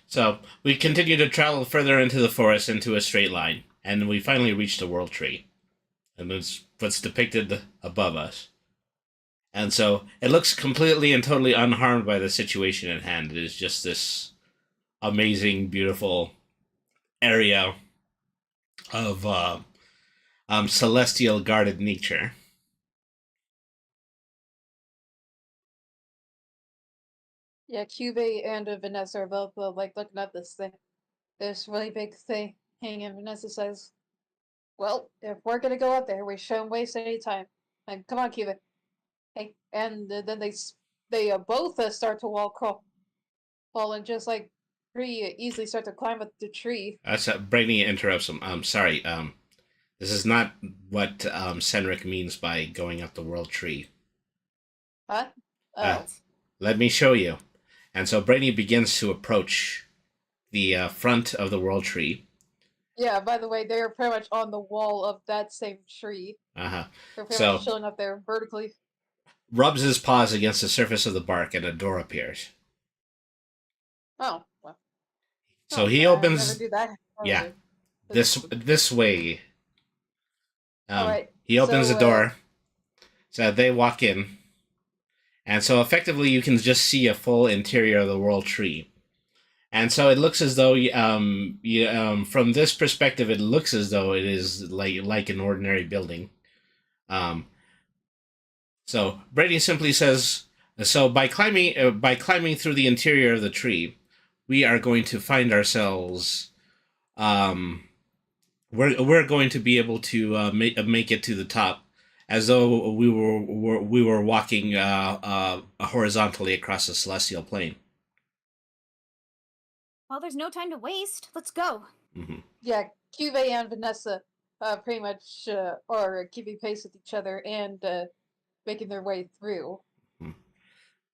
So, we continue to travel further into the forest into a straight line, and we finally reach the World Tree. And that's what's depicted above us. And so it looks completely and totally unharmed by the situation at hand. It is just this amazing, beautiful area of celestial guarded nature. Yeah, Cube and Vanessa are both like looking at this thing. This really big thing. And Vanessa says, "Well, if we're gonna go up there, we shouldn't waste any time. And come on, Cube." Hey, and then they both start to fall and just like pretty easily start to climb up the tree. Brainy interrupts him. Sorry. This is not what Senric means by going up the World Tree. Huh? Oh. Let me show you. And so Brainy begins to approach the front of the World Tree. Yeah, by the way, they're pretty much on the wall of that same tree. Uh-huh. They're pretty much chilling up there vertically. Rubs his paws against the surface of the bark and a door appears. Oh. Well. So he opens... I never do that. Yeah. This way. All right. He opens the door. So they walk in. And so effectively you can just see a full interior of the world tree. And so it looks as though, from this perspective, it looks as though it is like an ordinary building. So Brady simply says, so by climbing through the interior of the tree, we are going to find ourselves. We're going to be able to make it to the top, as though we were walking horizontally across a celestial plane. Well, there's no time to waste. Let's go. Mm-hmm. Yeah, Cuvée and Vanessa pretty much are keeping pace with each other and making their way through.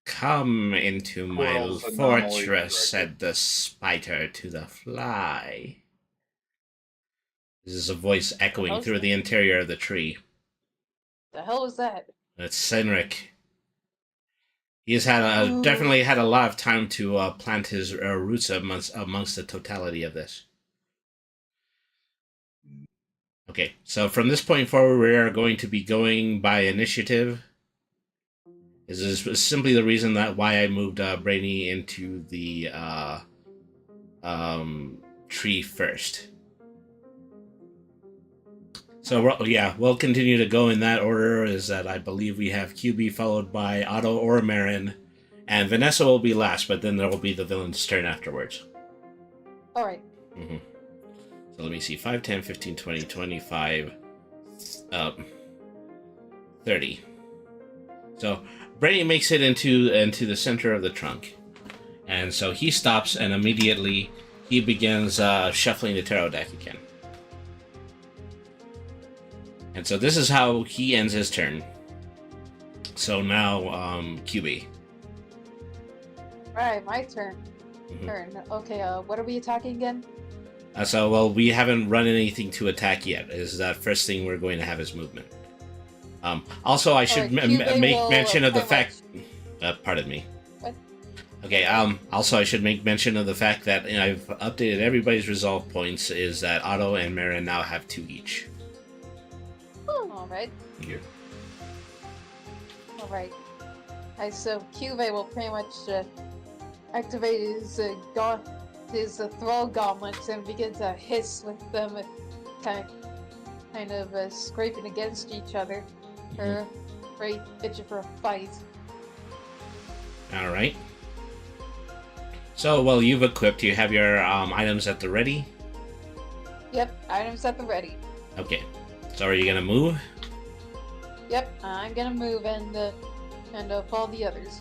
Come into my Squirrels anomaly fortress, directed. said the spider to the fly. This is a voice echoing How's through that? the interior of the tree. The hell was that? That's Senric. He's definitely had a lot of time to plant his roots amongst the totality of this. Okay, so from this point forward, we are going to be going by initiative. This is simply the reason that why I moved Brainy into the tree first. So we'll continue to go in that order. Is that I believe we have QB followed by Otto or Marin, and Vanessa will be last, but then there will be the villain's turn afterwards. All right. Mm-hmm. So let me see, 5, 10, 15, 20, 25, 30. So Brady makes it into the center of the trunk, and so he stops, and immediately he begins shuffling the tarot deck again. And so this is how he ends his turn. So now, QB. Alright, my turn. Mm-hmm. Okay, what are we attacking again? We haven't run anything to attack yet. Is that first thing we're going to have is movement. Also, I should make mention of the fact... pardon me. What? Okay, also I should make mention of the fact that I've updated everybody's resolve points, is that Otto and Marin now have 2 each. Alright. Here. Alright. So Cuvée will pretty much activate his thrall gauntlets and begin to hiss with them, kind of scraping against each other. They're very itchy for a fight. Alright. So, well, you've equipped. You have your items at the ready? Yep, items at the ready. Okay. So are you going to move? Yep, I'm gonna move and follow the others.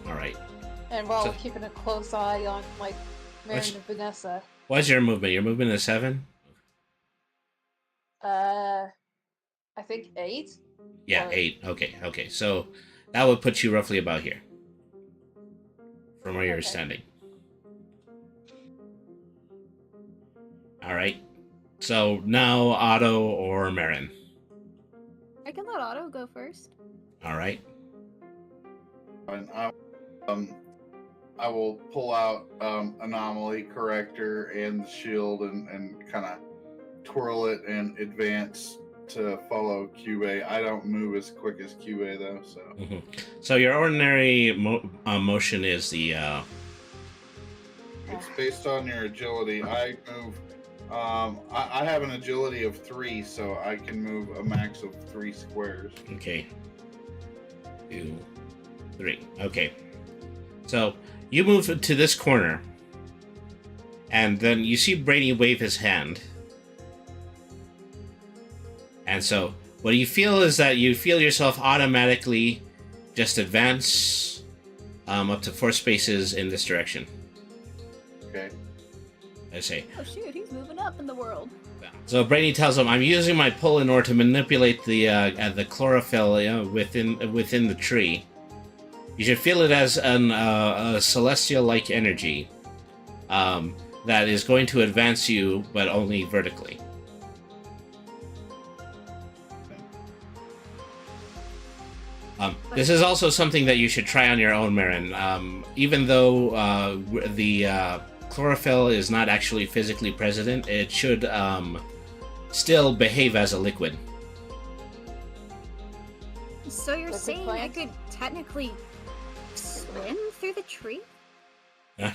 Alright. And while keeping a close eye on, like, Marin and Vanessa. What's your movement? Your movement is 7? I think 8? Yeah, 8. Okay. So that would put you roughly about here. From where you're standing. Alright. So now Otto or Marin. I can let Otto go first. Alright. And I will pull out anomaly corrector and the shield and kind of twirl it and advance to follow Cuvée. I don't move as quick as Cuvée though, so. Mm-hmm. So your ordinary motion is the. It's based on your agility. I move. I have an agility of 3, so I can move a max of 3 squares. Okay. 2, 3. Okay. So you move to this corner, and then you see Brady wave his hand. And so what you feel is that you feel yourself automatically just advance up to 4 spaces in this direction. Okay. I say. Oh shoot, he's moving up in the world. So Brady tells him, "I'm using my pull in order to manipulate the chlorophyll within the tree. You should feel it as a celestial-like energy that is going to advance you, but only vertically." This is also something that you should try on your own, Marin. Even though the chlorophyll is not actually physically present, it should still behave as a liquid. So you're That's saying fine. I could technically swim through the tree?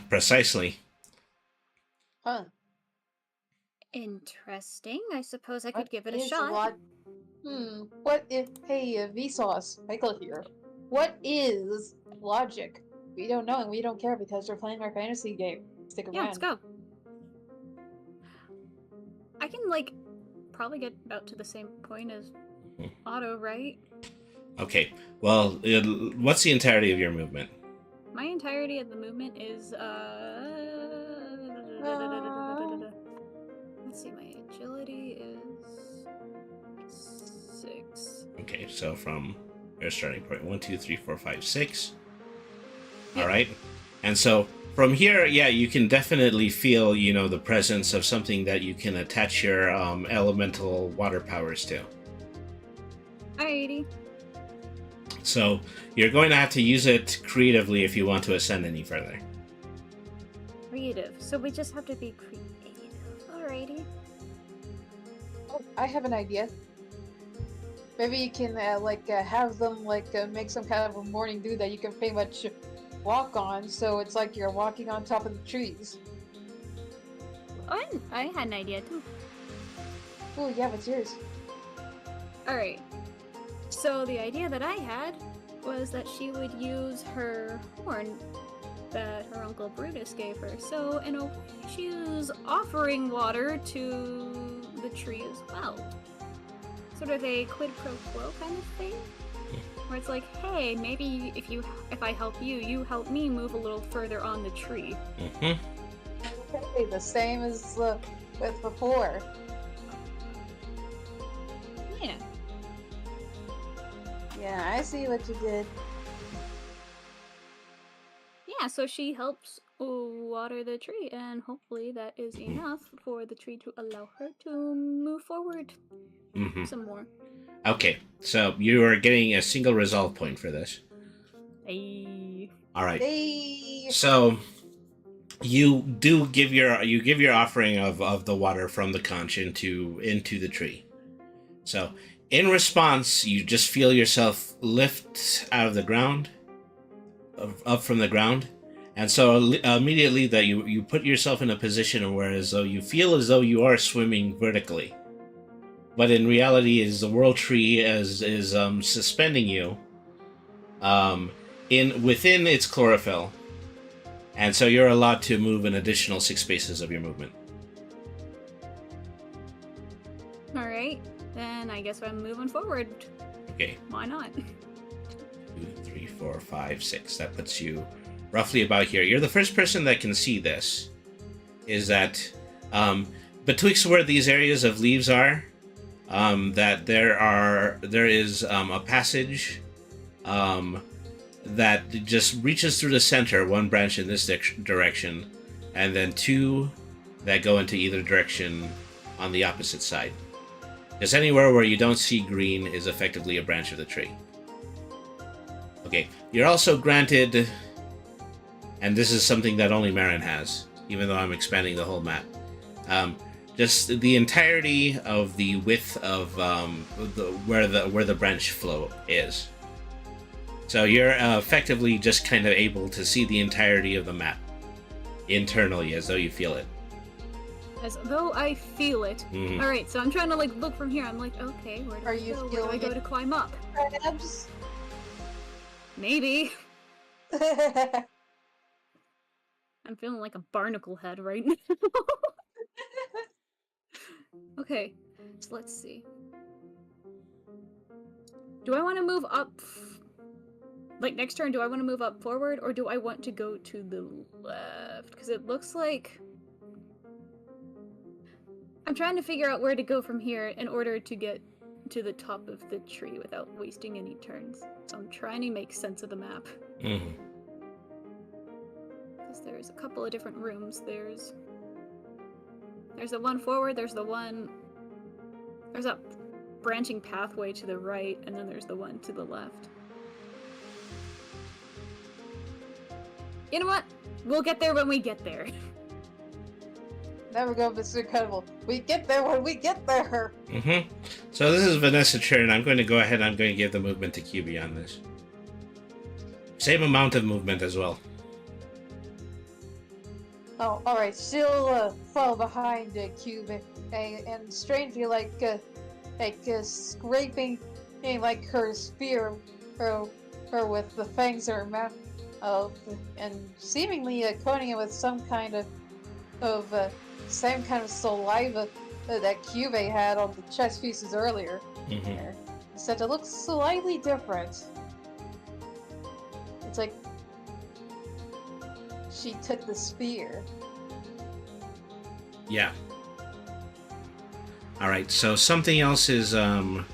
Precisely. Huh. Interesting. I suppose I could What give it a is shot. What if, hey, Vsauce, Michael here. What is logic? We don't know and we don't care because we're playing our fantasy game. Stick around. Yeah, let's go. I can, like, probably get about to the same point as Otto, right? Okay. Well, what's the entirety of your movement? My entirety of the movement is, let's see, my agility is 6. Okay, so from your starting point, 1, 2, 3, 4, 5, 6. Yeah. All right. And so from here, yeah, you can definitely feel, the presence of something that you can attach your elemental water powers to. Alrighty. So you're going to have to use it creatively if you want to ascend any further. Creative. So we just have to be creative. Alrighty. Oh, I have an idea. Maybe you can have them make some kind of a morning dew that you can pretty much walk on, so it's like you're walking on top of the trees. Oh, I had an idea too. Oh yeah, what's yours? Alright. So the idea that I had was that she would use her horn that her Uncle Brutus gave her. So in a way, she was offering water to the tree as well. Sort of a quid pro quo kind of thing. Where it's like, hey, maybe if I help you, you help me move a little further on the tree. Mm-hmm. Okay, the same as with before. Yeah. Yeah, I see what you did. Yeah, so she helps water the tree, and hopefully that is enough for the tree to allow her to move forward some more. Okay, so you are getting a single resolve point for this. Hey. All right. Hey. So you do give your offering of the water from the conch into the tree. So in response, you just feel yourself lift out of the ground, up from the ground, and so immediately that you put yourself in a position where as though you feel as though you are swimming vertically, but in reality, is the world tree is suspending you within its chlorophyll, and so you're allowed to move an additional 6 spaces of your movement. All right, then I guess I'm moving forward. Okay. Why not? 2, 3, 4, 5, 6. That puts you roughly about here. You're the first person that can see this. Is that betwixt where these areas of leaves are, that there is a passage that just reaches through the center, one branch in this direction, and then 2 that go into either direction on the opposite side. Because anywhere where you don't see green is effectively a branch of the tree. Okay, you're also granted, and this is something that only Marin has, even though I'm expanding the whole map, just the entirety of the width of where the branch flow is. So you're effectively just kind of able to see the entirety of the map internally, as though you feel it. As though I feel it. Mhm. All right, so I'm trying to look from here. I'm like, okay, where do I go? Where do I go to climb up? Crabs. Maybe. I'm feeling like a barnacle head right now. Okay, so let's see. Do I want to move up? Like next turn, do I want to move up forward or do I want to go to the left? Because it looks like I'm trying to figure out where to go from here in order to get to the top of the tree without wasting any turns. So I'm trying to make sense of the map. Mm-hmm. Because there's a couple of different rooms. There's the one forward, there's a branching pathway to the right, and then there's the one to the left. You know what? We'll get there when we get there. Never go, Mr. Incredible. We get there when we get there. Mm-hmm. So this is Vanessa's turn. I'm going to go ahead and I'm going to give the movement to QB on this. Same amount of movement as well. Oh, alright. She'll fall behind Cube and strangely, scraping like her spear, her with the fangs in her mouth, and seemingly coating it with some kind of same kind of saliva that Cube had on the chest pieces earlier. Mm-hmm. Except it looks slightly different. It's like she took the spear. Yeah. Alright, so something else is, I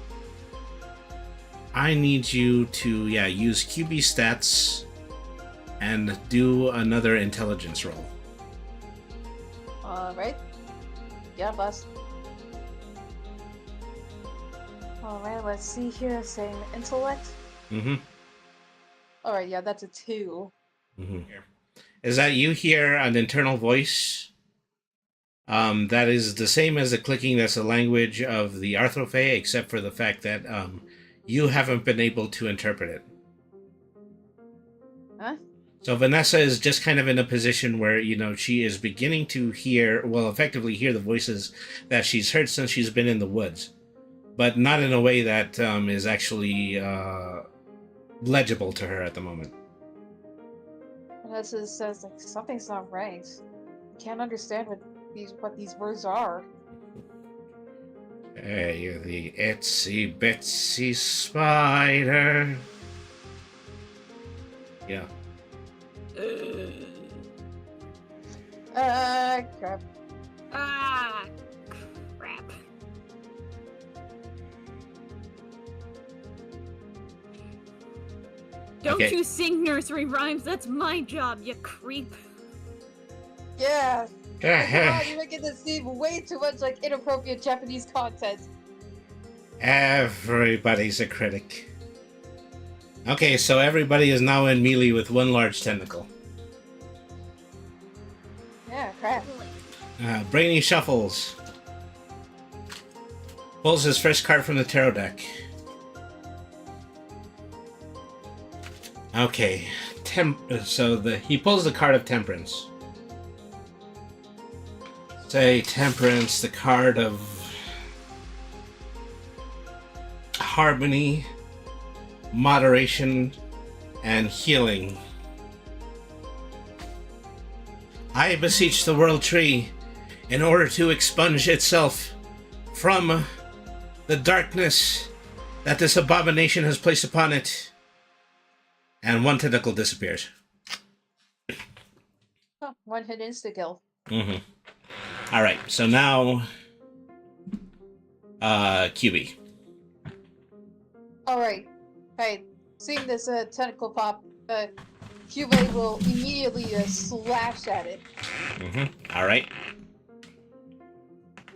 need you to, use QB stats and do another intelligence roll. Alright. Yeah, boss. Alright, let's see here. Same intellect. Mm-hmm. Alright, yeah, that's a 2. Mm-hmm. Is that you hear an internal voice? That is the same as the clicking that's the language of the Arthrophae, except for the fact that you haven't been able to interpret it. Huh? So Vanessa is just kind of in a position where, she is beginning to effectively hear the voices that she's heard since she's been in the woods, but not in a way that is actually legible to her at the moment. Vanessa says, like, something's not right. I can't understand what these words are. Hey, you're the itsy bitsy spider. Yeah. Crap. Ah, crap. Don't Okay. you sing nursery rhymes, that's my job, you creep. Yeah. God, you're making this seem way too much like inappropriate Japanese content. Everybody's a critic. Okay, so everybody is now in melee with one large tentacle. Yeah, crap. Brainy shuffles. Pulls his first card from the tarot deck. Okay, he pulls the card of Temperance. Say Temperance, the card of harmony, moderation, and healing. I beseech the World Tree in order to expunge itself from the darkness that this abomination has placed upon it. And one tentacle disappears. Oh, one hit insta-kill. Mm-hmm. Alright, so now... QB. Alright. Hey, seeing this tentacle pop, Cube will immediately slash at it. Mm-hmm. Alright.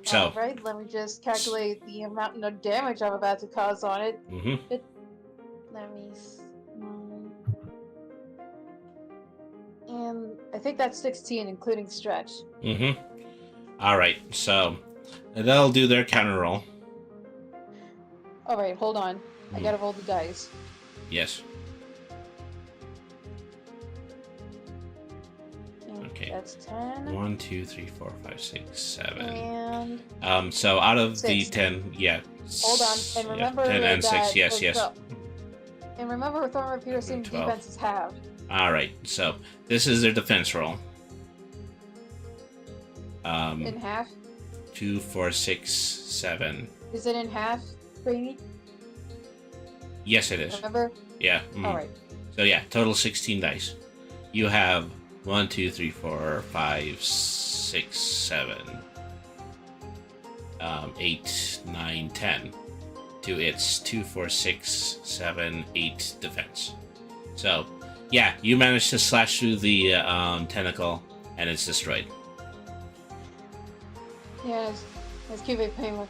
So... Alright, let me just calculate the amount of damage I'm about to cause on it. Mm-hmm. Let me... And I think that's 16, including stretch. Mm-hmm. Alright, so... they'll do their counter roll. Alright, hold on. I gotta roll the dice. Yes. And Okay. That's 10. 1, 2, 3, 4, 5, 6, 7. And... So out of the 6. 10, yeah. Hold on, and remember 10 and 6, that yes. And remember with armor piercing, 12. defense is halved. Alright, so this is their defense roll. In half? 2, 4, 6, 7. Is it in half, Brainy? Yes, it is. Remember? Yeah. Alright. So yeah, total 16 dice. You have 1, 2, 3, 4, 5, 6, 7, 8, 9, 10 to its 2, 4, 6, 7, 8 defense. So yeah, you managed to slash through the tentacle and it's destroyed. Yeah, as Cube pretty much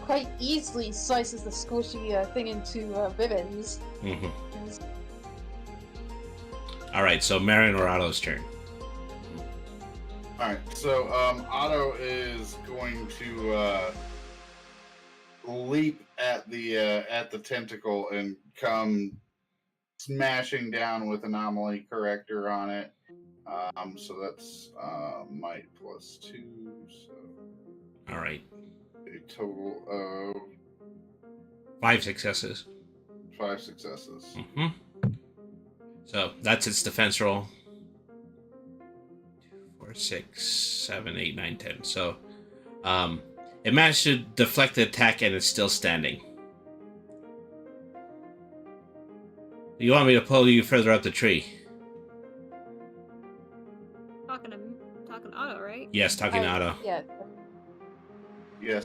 quite easily slices the squishy thing into ribbons. Mm-hmm. Alright, so Marin or Otto's turn. Alright, so Otto is going to leap at the tentacle and come smashing down with anomaly corrector on it. So that's might +2, so All right. a total of 5 successes. 5 successes. So that's its defense roll. 4, 6, 7, 8, 9, 10. So it managed to deflect the attack and it's still standing. You want me to pull you further up the tree? Talking to Otto, right? Yes, talking to Otto. Yeah. Yes.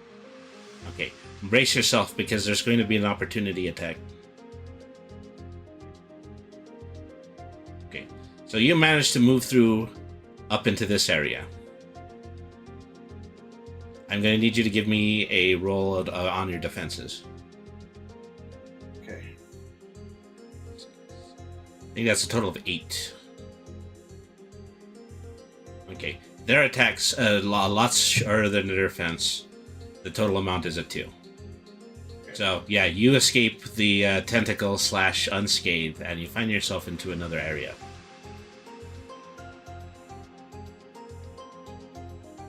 Okay. Brace yourself because there's going to be an opportunity attack. Okay. So you managed to move through up into this area. I'm going to need you to give me a roll on your defenses. Okay. I think that's a total of 8. Okay. Their attacks a lot shorter than their defense. The total amount is a 2. Okay. So, yeah, you escape the tentacle / unscathed, and you find yourself into another area.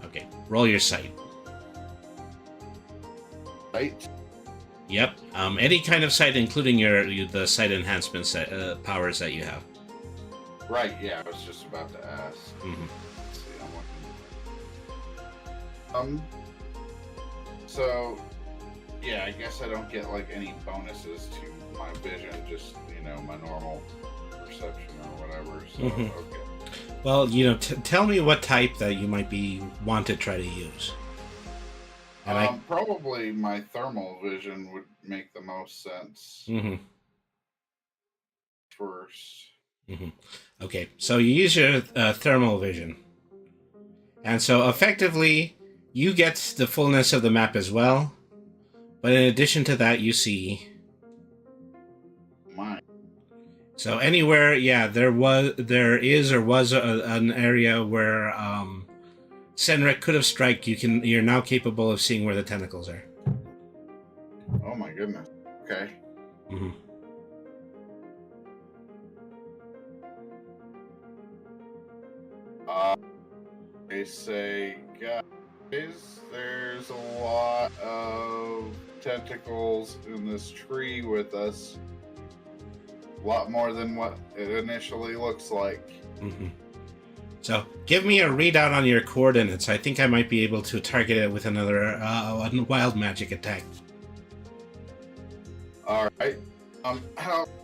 Okay, roll your sight. Right. Yep. Any kind of sight, including the sight enhancement powers that you have. Right. Yeah, I was just about to ask. Mm-hmm. Let's see, I'm looking. So, yeah, I guess I don't get like any bonuses to my vision, just my normal perception or whatever. So okay. Well, tell me what type that you might want to try to use. And probably my thermal vision would make the most sense. First. Okay, so you use your thermal vision. And so effectively, you get the fullness of the map as well. But in addition to that, you see... Mine. So anywhere, yeah, there is an area where Senric could have striked. You're now capable of seeing where the tentacles are. Oh my goodness. Okay. They say, guys, there's a lot of tentacles in this tree with us. A lot more than what it initially looks like. So, give me a readout on your coordinates. I think I might be able to target it with another wild magic attack. All right.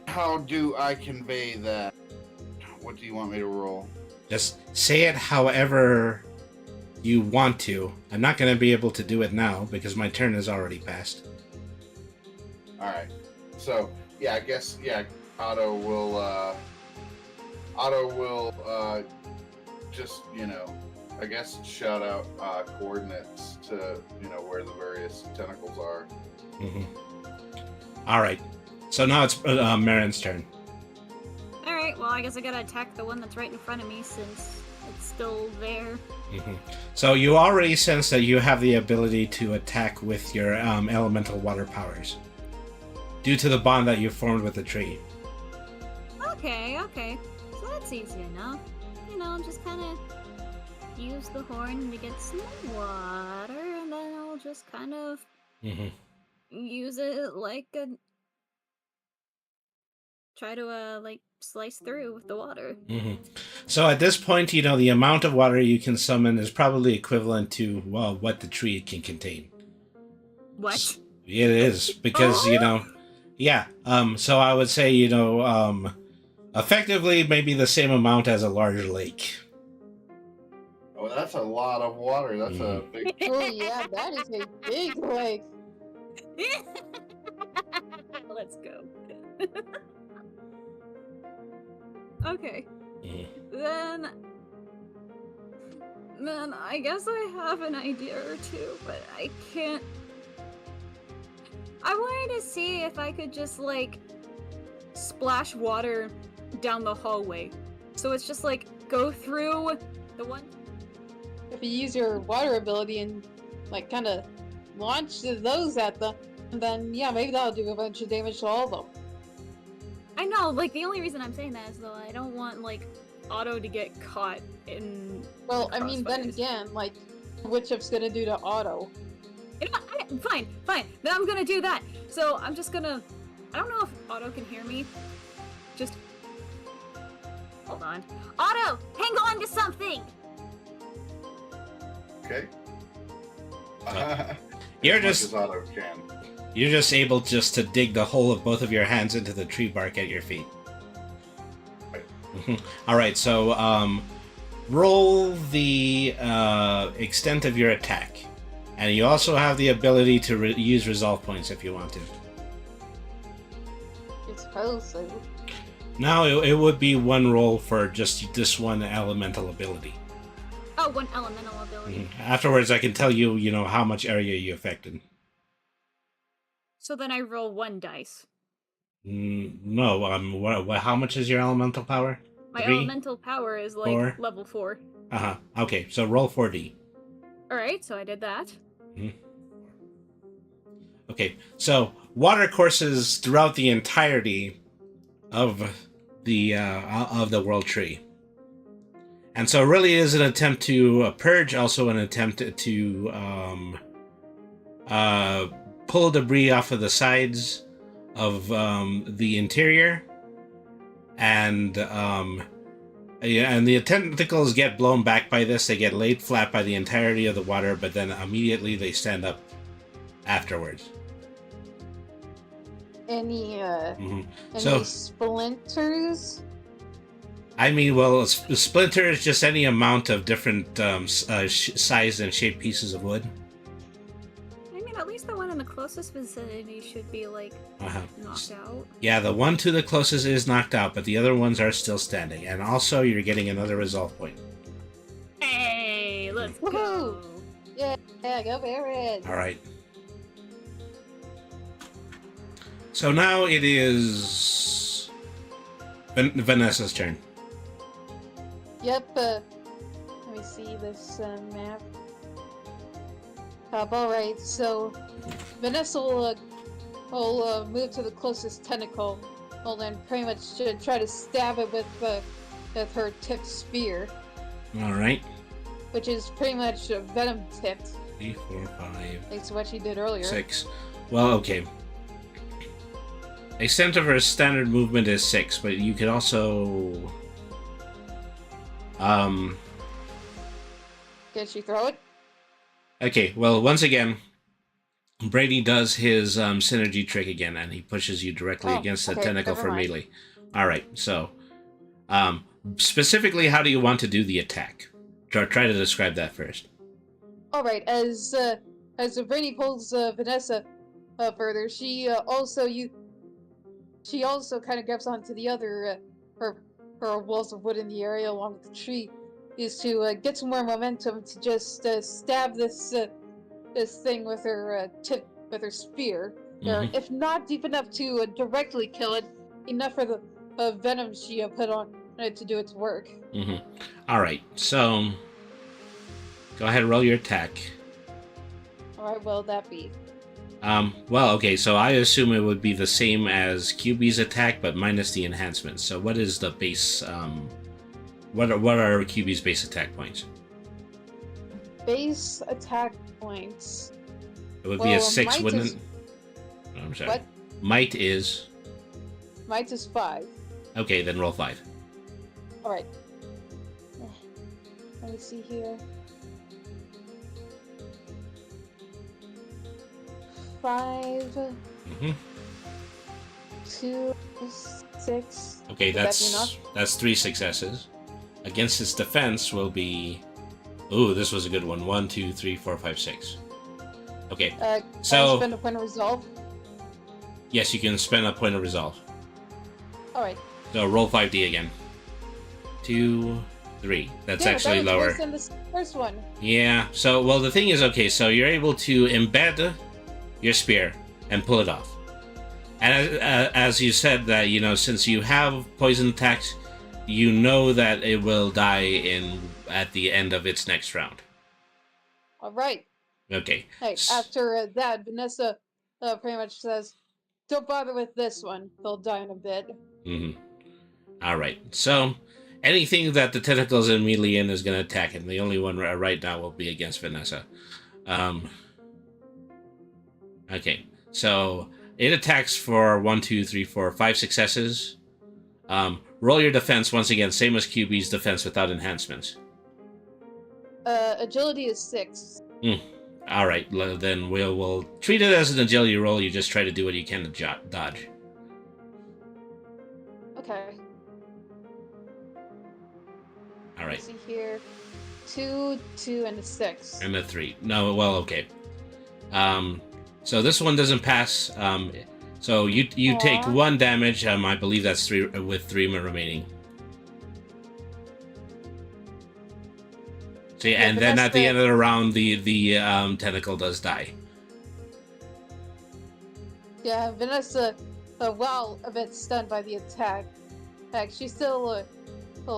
How do I convey that? What do you want me to roll? Just say it however you want to. I'm not going to be able to do it now because my turn has already passed. All right. So, yeah, I guess, Otto will just, I guess shout out coordinates to, where the various tentacles are. All right. So now it's Marin's turn. Alright, well, I guess I gotta attack the one that's right in front of me since it's still there. So you already sense that you have the ability to attack with your elemental water powers due to the bond that you formed with the tree. Okay. So that's easy enough. Just kind of use the horn to get some water, and then I'll just kind of use it like a... Try to, slice through with the water. So at this point, the amount of water you can summon is probably equivalent to, well, what the tree can contain. What? It is, because, yeah. So I would say, effectively maybe the same amount as a large lake. Oh, that's a lot of water. That's a big... Oh, yeah, that is a big lake. Let's go. Okay. Then I guess I have an idea or two, but I can't... I wanted to see if I could just, splash water down the hallway. So it's just, go through the one... If you use your water ability and, kind of launch those at them, then yeah, maybe that'll do a bunch of damage to all of them. I know, like, the only reason I'm saying that is, though, I don't want, like, Otto to get caught in Well, the I mean, then crossfires. again, like, what Chip's gonna do to Otto? You know what? Fine. Then I'm gonna do that. So I'm just gonna... I don't know if Otto can hear me. Just... Hold on. Otto! Hang on to something! Okay. You're As much just- as Otto can. You're just able just to dig the hole of both of your hands into the tree bark at your feet. All right, so roll the extent of your attack, and you also have the ability to use resolve points if you want to. I suppose so. Now it would be one roll for just this one elemental ability. Oh, one elemental ability. Afterwards, I can tell you, how much area you affected. So then I roll 1 dice. No, how much is your elemental power? My 3? elemental power is like 4? level 4. Uh-huh. Okay, so roll 4d. Alright, so I did that. Okay, so water courses throughout the entirety of the world tree. And so it really is an attempt to purge, also an attempt to pull debris off of the sides of the interior, and the tentacles get blown back by this. They get laid flat by the entirety of the water, but then immediately they stand up afterwards. Any So- splinters? I mean, well, a splinter is just any amount of different size and shaped pieces of wood. I mean, at least the one in the closest vicinity should be, like, knocked out. Yeah, the one to the closest is knocked out, but the other ones are still standing. And also, you're getting another resolve point. Hey, let's Woohoo! go! Yeah, go Baron! All right. So now it is Vanessa's turn. Yep, let me see this map. Alright, so Vanessa will move to the closest tentacle, well then pretty much try to stab it with her tipped spear, All right. which is pretty much venom tipped, 3, 4, 5, thanks to what she did earlier. 6. Well, okay. Extent of her standard movement is 6, but you could also... Can she throw it? Okay, well, once again, Brady does his synergy trick again, and he pushes you directly Oh, against the okay, tentacle never for mind. melee. All right, so specifically, how do you want to do the attack? Try to describe that first. Alright, as Brady pulls Vanessa further, she also kind of grabs onto the other her walls of wood in the area along with the tree, is to get some more momentum to just stab this thing with her spear. Or if not deep enough to directly kill it, enough for the venom she put on it to do its work. All right, so go ahead and roll your attack. Alright, well that be. Well, okay, so I assume it would be the same as QB's attack, but minus the enhancements. So what is the base, what are QB's base attack points? Base attack points. It would be a Well, 6, might wouldn't is- it? Oh, I'm sorry. What? Might is... Might is 5. Okay, then roll 5. Alright. Let me see here. 5, 2, 6. Okay, Would that be that's enough? 3 successes. Against his defense will be... Ooh, this was a good one. 1, 2, 3, 4, 5, 6. Okay, Can So- I spend a point of resolve? yes, you can spend a point of resolve. Alright. So roll 5d again. 2, 3. That's actually that was lower. worse than the first one. Yeah, so, well, the thing is, okay, so you're able to embed your spear and pull it off. And as you said, that, since you have poison attacks, you know that it will die at the end of its next round. Alright. Okay. Hey, after that, Vanessa pretty much says, "Don't bother with this one. They'll die in a bit." Mm-hmm. All right. So anything that the tentacles in melee in is going to attack, and the only one right now will be against Vanessa. Okay. So it attacks for 1, 2, 3, 4, 5 successes. Roll your defense once again, same as QB's defense without enhancements. Agility is 6. All right, then we'll treat it as an agility roll. You just try to do what you can to dodge. Okay. All right. Let's see here. 2, 2, and a 6. And a 3. No, well, okay. So this one doesn't pass. So you take 1 damage. I believe that's 3 with 3 remaining. So yeah, and then at the end of the round, the tentacle does die. Yeah, Vanessa, while a bit stunned by the attack, she still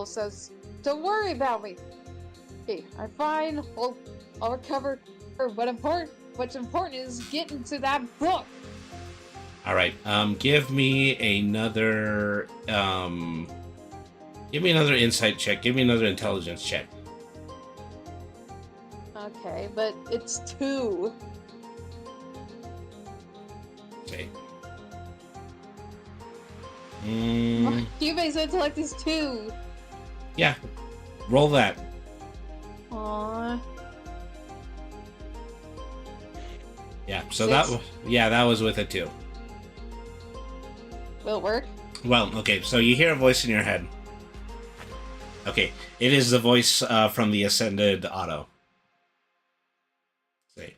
says, "Don't worry about me. Hey, I'm fine. I'll recover. What's important is getting to that book." All right. Give me another insight check. Give me another intelligence check. Okay, but it's 2. Okay. Cube's intellect is 2. Yeah. Roll that. Aww. Yeah. So 6. that was with it too. Will it work? Well, okay. So you hear a voice in your head. Okay, it is the voice from the Ascended Auto. Say,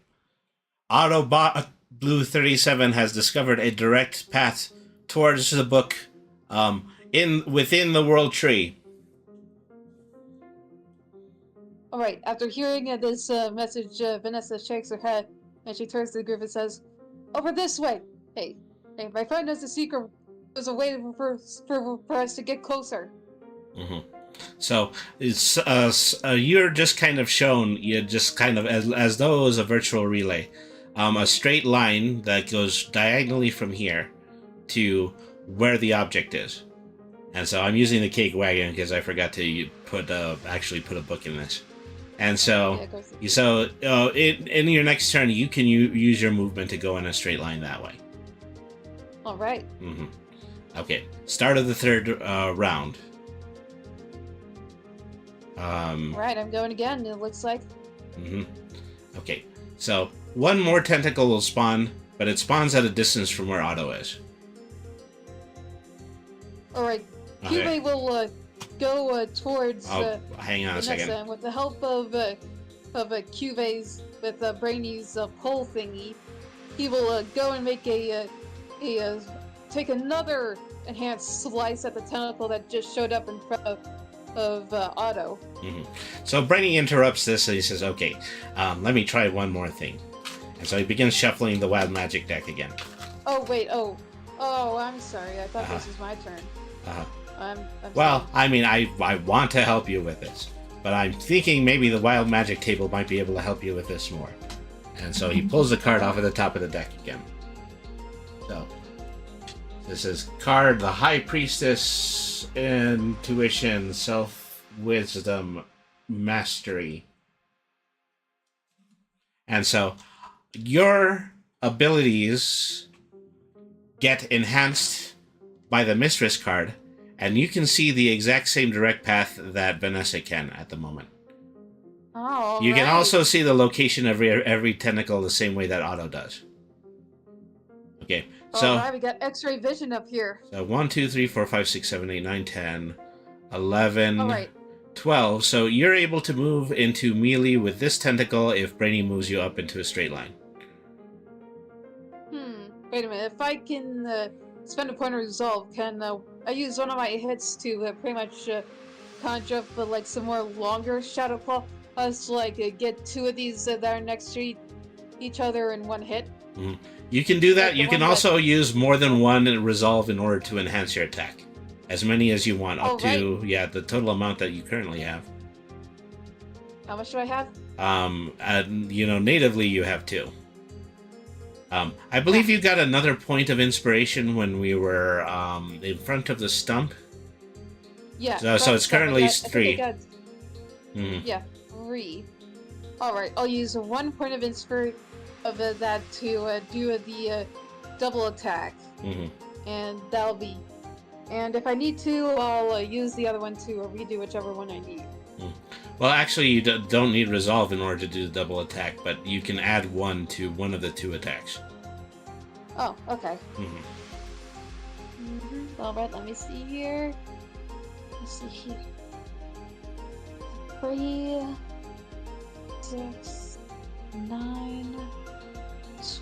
Autobot Blue 37 has discovered a direct path towards the book within the World Tree. Alright, after hearing this message, Vanessa shakes her head and she turns to the group and says, "Over this way! Hey, my friend knows the secret. There's a way for us to get closer." Mm-hmm. So it's you're just kind of shown, you just kind of as though it was a virtual relay, a straight line that goes diagonally from here to where the object is. And so I'm using the cake wagon because I forgot to actually put a book in this. And so, in your next turn, you can use your movement to go in a straight line that way. All right. Mm-hmm. Okay. Start of the third round. Right, I'm going again. It looks like. Mm-hmm. Okay. So 1 more tentacle will spawn, but it spawns at a distance from where Otto is. All right. Okay. Cube will go towards. Hang on a second. And with the help of Cuve's with Brainy's pole thingy, he will go and make take another enhanced slice at the tentacle that just showed up in front of Otto. Mm-hmm. So Brainy interrupts this and he says, "Okay, let me try one more thing." And so he begins shuffling the wild magic deck again. Oh wait, oh, I'm sorry. I thought this was my turn. I'm well, sorry. I mean, I want to help you with this, but I'm thinking maybe the wild magic table might be able to help you with this more. And so he pulls the card off of the top of the deck again. So this is card, the High Priestess, Intuition, Self-Wisdom, Mastery. And so your abilities get enhanced by the Mistress card, and you can see the exact same direct path that Vanessa can at the moment. Oh, you can also see the location of every tentacle the same way that Otto does. Okay, so alright, we got X-ray vision up here. So 1, 2, 3, 4, 5, 6, 7, 8, 9, 10, 11, alright. 12. So you're able to move into melee with this tentacle if Brainy moves you up into a straight line. Wait a minute. If I can spend a point of resolve, can I use one of my hits to pretty much conjure up like some more longer shadow claw? Us like get 2 of these that are next to each other in one hit. Mm-hmm. You can do that. Like you can also use more than one resolve in order to enhance your attack. As many as you want, up to the total amount that you currently have. How much do I have? And, natively you have 2. I believe you got another point of inspiration when we were in front of the stump. Yeah. So it's currently I think 3. I got, Mhm. yeah, 3. All right, I'll use 1 point of that to do the double attack, Mhm. and that'll be. And if I need to, I'll use the other one to redo whichever one I need. Well, actually, you don't need resolve in order to do the double attack, but you can add 1 to one of the 2 attacks. Oh, okay. Mhm. All right, let me see here. Let's see here. 3, 6, 9,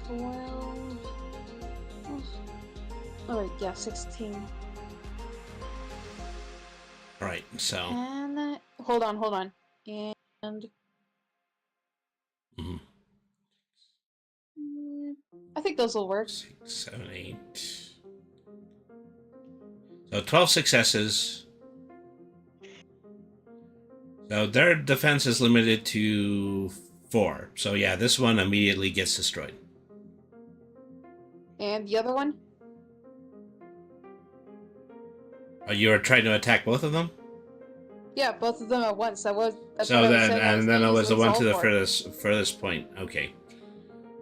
12. Oh wait, yeah, 16. All right, so. And hold on. And Mhm. I think those will work. 6, 7, 8. So 12 successes. So their defense is limited to 4. So yeah, this one immediately gets destroyed. And the other one? You were trying to attack both of them? Yeah, both of them at once. That's So what I was then, saying. and then it was the one to the for. furthest point. Okay.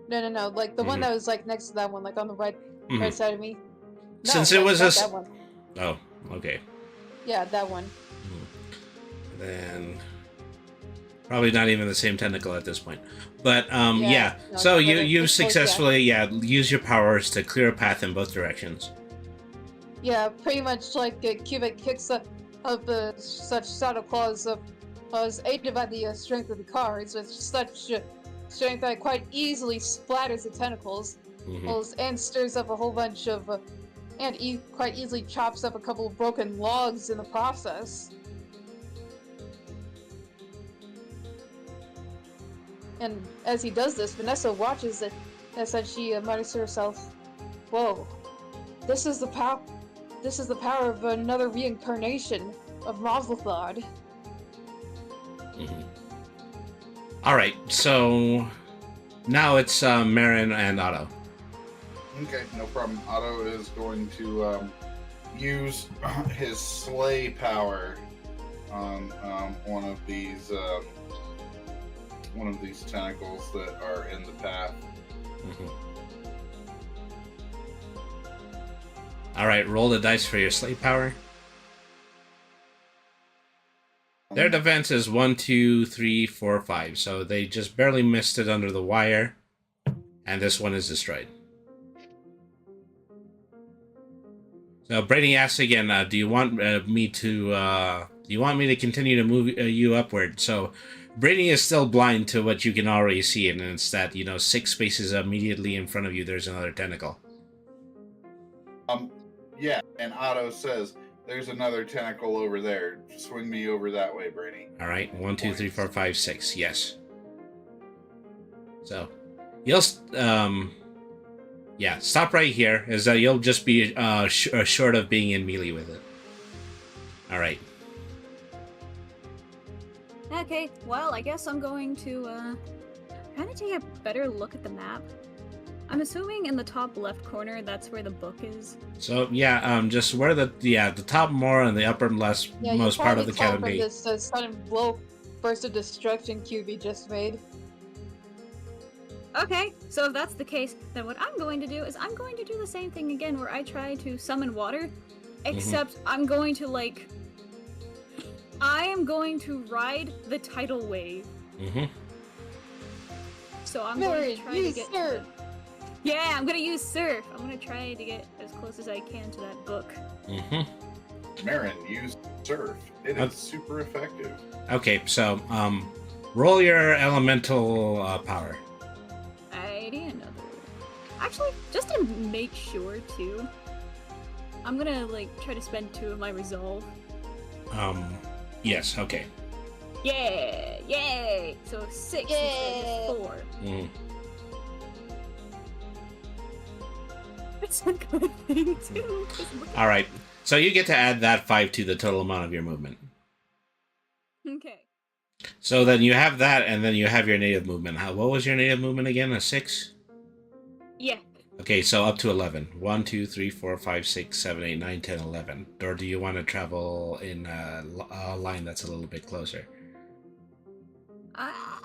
No. Like the one that was like next to that one, like on the right side of me. No, Since it was that one. Oh, okay. Yeah, that one. Then probably not even the same tentacle at this point. But yeah. No, So but you it's close, successfully use your powers to clear a path in both directions. Yeah, pretty much like Cubic kicks up such subtle claws was aided by the strength of the cards with such strength that it quite easily splatters the tentacles and stirs up a whole bunch of quite easily chops up a couple of broken logs in the process. And as he does this, Vanessa watches it as she mutters to herself, "Whoa, this is the power of another reincarnation of Mozzelthod." All right, so now it's Marin and Otto. Okay, no problem. Otto is going to use his slay power on one of these tentacles that are in the path. All right, roll the dice for your slay power. Their defense is 1, 2, 3, 4, 5. So they just barely missed it under the wire, and this one is destroyed. So Brady asks again, do you want me to continue to move you upward? So Brady is still blind to what you can already see, and it's that 6 spaces immediately in front of you. There's another tentacle. Yeah, and Otto says, "There's another tentacle over there. Swing me over that way, Brady." All right, 1, 2, 3, 4, 5, 6. Yes. So you'll stop right here. Is that you'll just be short of being in melee with it. All right. Okay, well, I guess I'm going to kind of take a better look at the map. I'm assuming in the top left corner, that's where the book is. So yeah, just where the top more and the upper left most part of the cabin from be. this sudden burst of destruction QB just made. Okay, so if that's the case, then what I'm going to do is I'm going to do the same thing again where I try to summon water, except I'm going to I am going to ride the tidal wave. So I'm going to try to get surf. Yeah, I'm going to use surf. I'm going to try to get as close as I can to that book. Marin, use surf. It is super effective. Okay, so roll your elemental power. Actually, just to make sure too, I'm gonna try to spend 2 of my resolve. Yes. Okay. Yeah! Yay! So 6 instead of 4. That's a good thing too. All right. So you get to add that 5 to the total amount of your movement. Okay. So then you have that, and then you have your native movement. What was your native movement again? A 6? Yeah. Okay, so up to 11. 1, 2, 3, 4, 5, 6, 7, 8, 9, 10, 11. Or do you want to travel in a line that's a little bit closer? I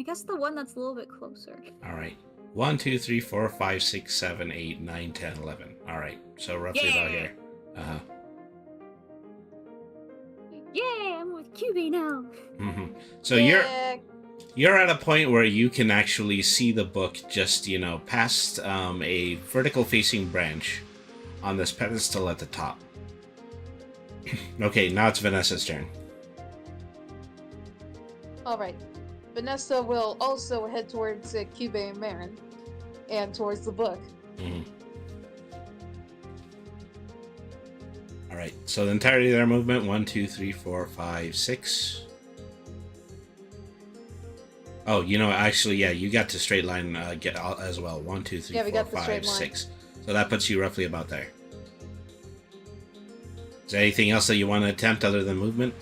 guess the one that's a little bit closer. All right. 1, 2, 3, 4, 5, 6, 7, 8, 9, 10, 11. All right. So roughly about here. Uh-huh. Yeah, I'm with QB now. Mm-hmm. So Yeah. you're at a point where you can actually see the book just, past a vertical facing branch on this pedestal at the top. Okay, now it's Vanessa's turn. All right. Vanessa will also head towards Cube and Marin, and towards the book. Mm-hmm. All right, so the entirety of their movement 1, 2, 3, 4, 5, 6. Oh, actually, yeah, you got to straight line get as well. 1, 2, 3, Yeah, we 4, got the 5, straight line. 6. So that puts you roughly about there. Is there anything else that you want to attempt other than movement?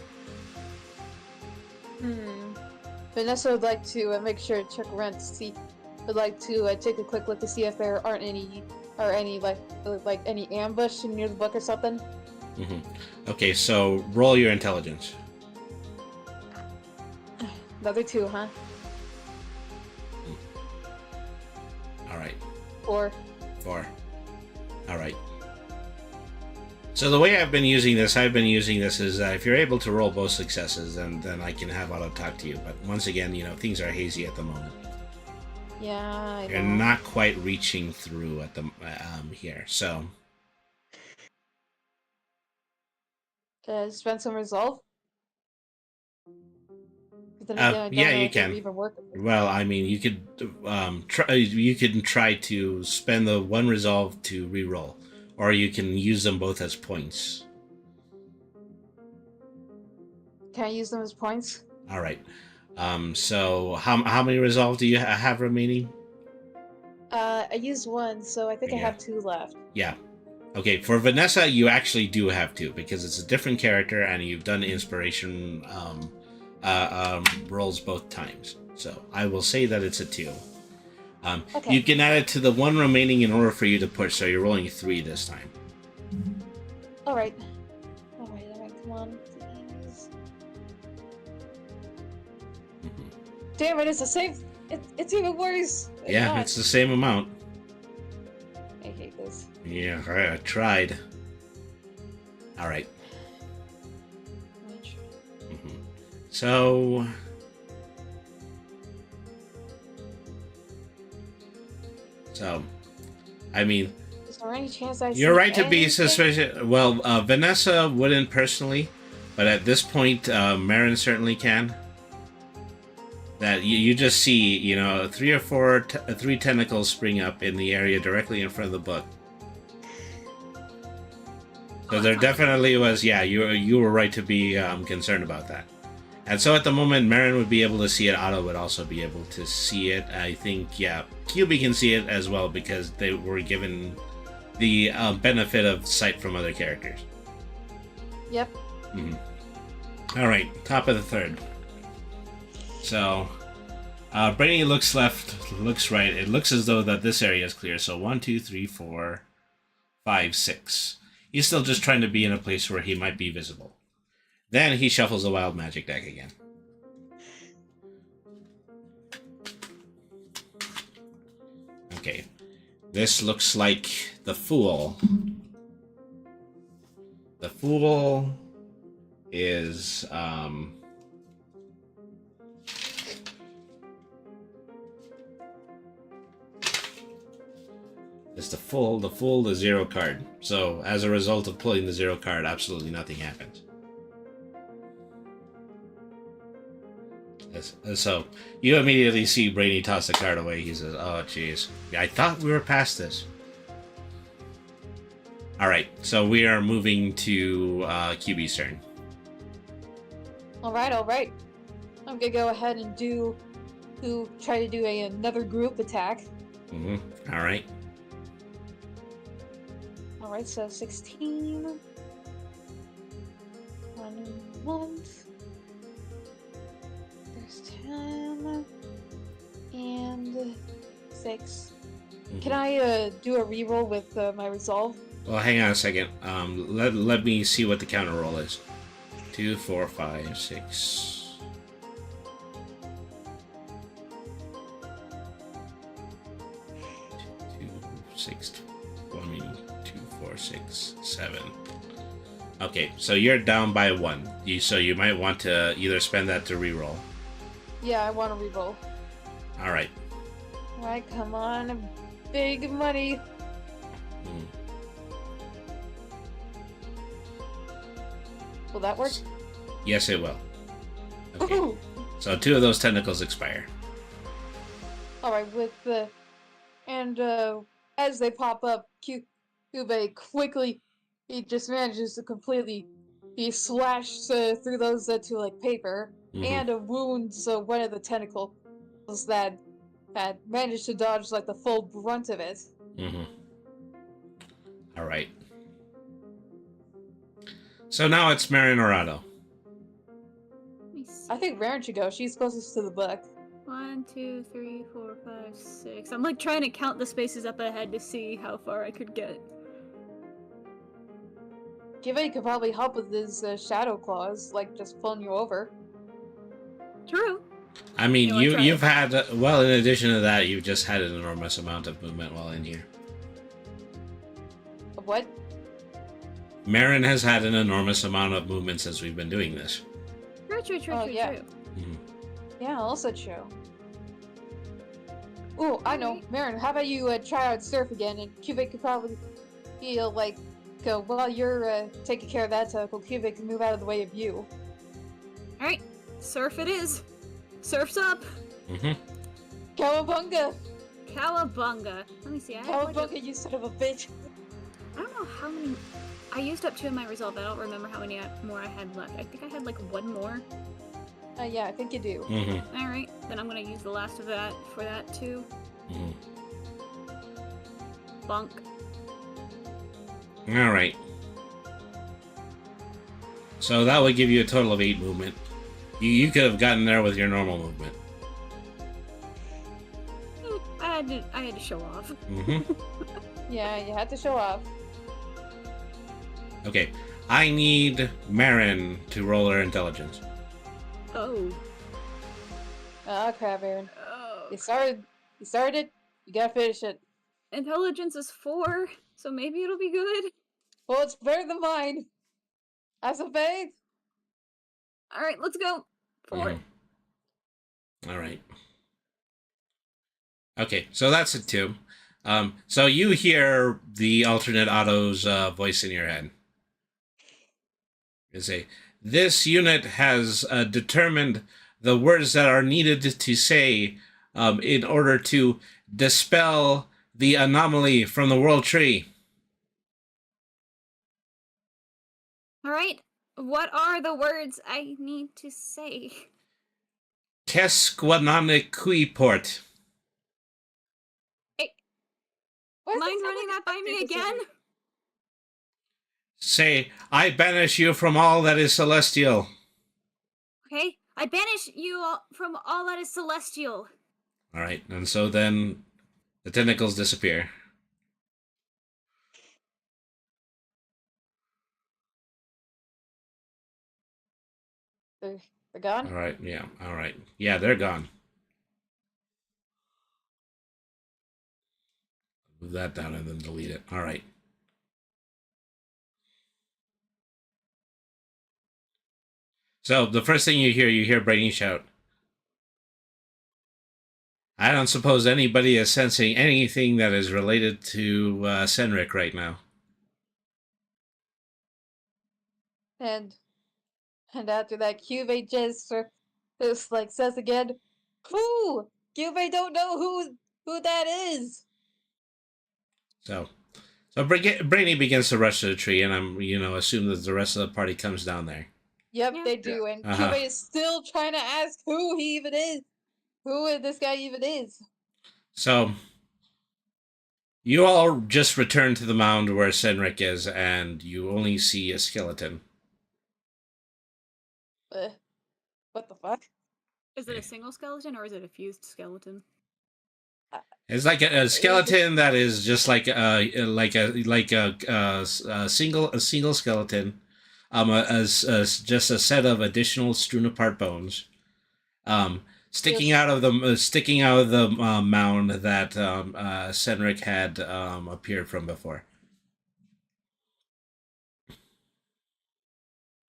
Vanessa would like to make sure to check around to see. Would like to take a quick look to see if there aren't any like any ambush near the book or something. Mm-hmm. Okay, so roll your intelligence. Another 2, huh? All right. 4. 4. All right. So the way I've been using this is if you're able to roll both successes, then I can have Otto talk to you. But once again, things are hazy at the moment. Yeah, I You're know. not quite reaching through at the here. So Spend some resolve. But then again, I don't yeah, know you if it would can. even work. Well, I mean, you could try. You can try to spend the one resolve to re-roll, or you can use them both as points. Can I use them as points? All right. So how many resolve do you have remaining? I used 1, so I think I Yeah. have 2 left. Yeah. Okay. For Vanessa, you actually do have 2 because it's a different character, and you've done inspiration rolls both times. So I will say that it's a 2. Okay. You can add it to the 1 remaining in order for you to push. So you're rolling 3 this time. All right. Come on, please. Damn it! It's the same. It's even worse. Yeah, God, it's the same amount. I hate this. Yeah, I tried. All right. Mm-hmm. So, I mean, Is there any chance I? you're see right to be anything? suspicious. Well, Vanessa wouldn't personally, but at this point, Marin certainly can. That you just see, 3 or 4, 3 tentacles spring up in the area directly in front of the book. So there definitely was, yeah, you were right to be concerned about that. And so at the moment, Marin would be able to see it. Otto would also be able to see it. I think, yeah, QB can see it as well because they were given the benefit of sight from other characters. Yep. Mm-hmm. All right, top of the third. So, Brainy looks left, looks right. It looks as though that this area is clear. So 1, 2, 3, 4, 5, 6. He's still just trying to be in a place where he might be visible. Then he shuffles a wild magic deck again. Okay. This looks like the Fool. The Fool is the Fool, the 0 card. So as a result of pulling the 0 card, absolutely nothing happens. So you immediately see Brainy toss the card away. He says, "Oh, jeez, I thought we were past this." All right, so we are moving to QB's turn. All right. I'm gonna go ahead and try to do another group attack. Mm-hmm. All right. All right, so 16. 1. There's 10. and 6. Mhm. Can I do a reroll with my resolve? Well, hang on a second. Let me see what the counter roll is. 2, 4, 5, 6. 2, 6, 20, 2, 4, 6, 7. Okay, so you're down by 1. So you might want to either spend that to reroll. Yeah, I want to reroll. All right. Alright, come on. Big money. Mm. Will that work? Yes, it will. Okay. Ooh! So 2 of those tentacles expire. Alright, with the... And as they pop up, Cube quickly, he just manages to completely... He slashed through those to like paper, Mhm. and wounds one of the tentacles that had managed to dodge like the full brunt of it. Mm-hmm. All right. So now it's Marinarado. Let me see. I think Raren should go. She's closest to the book. 1, 2, 3, 4, 5, 6. I'm like trying to count the spaces up ahead to see how far I could get. Cube could probably help with his shadow claws, like just pulling you over. True. I mean, You wanna try you've it? had well. In addition to that, you've just had an enormous amount of movement while in here. What? Marin has had an enormous amount of movement since we've been doing this. True, true, true, Oh, true, yeah. true. Mhm. Yeah, also true. Ooh, I know. Marin, how about you try out surf again, and Cube could probably feel like, while you're taking care of that tentacle, Cube can move out of the way of you. Alright, surf it is. Surf's up. Mhm. Cowabunga! Cowabunga. Let me see. I have like Cowabunga, you son of a bitch! I don't know how many. I used up 2 of my resolve. I don't remember how many more I had left. I think I had like 1 more. Yeah, I think you do. Mhm. Alright, then I'm gonna use the last of that for that too. Mhm. Bunk. All right. So that would give you a total of 8 movement. You could have gotten there with your normal movement. I had to show off. Mhm. Yeah, you had to show off. Okay. I need Marin to roll her intelligence. Oh. Ah, crap, Aaron. Oh. You started, you gotta finish it. Intelligence is 4, so maybe it'll be good. Well, it's better than mine. Have some faith. Alright, let's go. 4. Mhm. All right. Okay, so that's a 2. So you hear the alternate Otto's voice in your head. You say, "This unit has determined the words that are needed to say in order to dispel the anomaly from the world tree." Alright, what are the words I need to say? Tesquanoniquiport. Why does it Mind sound running like that by me Doctor again? Decision? Say, "I banish you from all that is celestial." Okay, I banish you all from all that is celestial. All right, and so then the tentacles disappear. They're gone? All right, yeah, all right. Yeah, they're gone. Move that down and then delete it. All right. So the first thing you hear Brady shout, "I don't suppose anybody is sensing anything that is related to Senric right now." And after that, Cube just like says again, "Who? Cube don't know who that is." So Brady begins to rush to the tree, and I'm assume that the rest of the party comes down there. Yep, Yeah. they do, and Uh-huh. Cube is still trying to ask who he even is, who this guy even is. So you all just return to the mound where Senric is, and you only see a skeleton. What the fuck? Is it a single skeleton or is it a fused skeleton? It's like a It, skeleton that is just like a single skeleton, as just a set of additional strewn apart bones, just sticking out of the mound that Senric had appeared from before.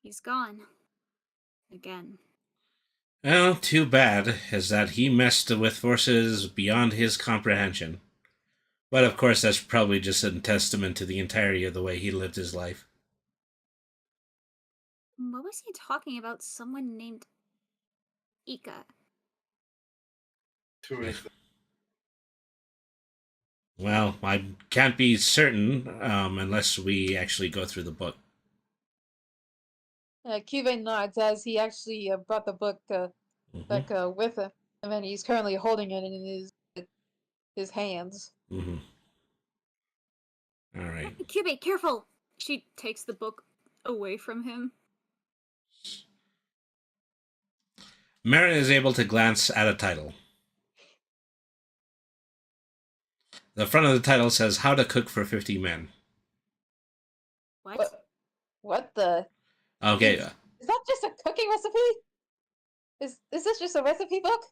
He's gone. Again. Well, too bad is that he messed with forces beyond his comprehension. But of course, that's probably just a testament to the entirety of the way he lived his life. What was he talking about? Someone named Ika. Who is that? Well, I can't be certain unless we actually go through the book. Cube nods as he actually brought the book Mm-hmm. back with him, and then he's currently holding it in his hands. Mm-hmm. All right. Cube, careful! She takes the book away from him. Marin is able to glance at a title. The front of the title says "How to Cook for 50 Men." What? What the? Okay. Is that just a cooking recipe? Is this just a recipe book?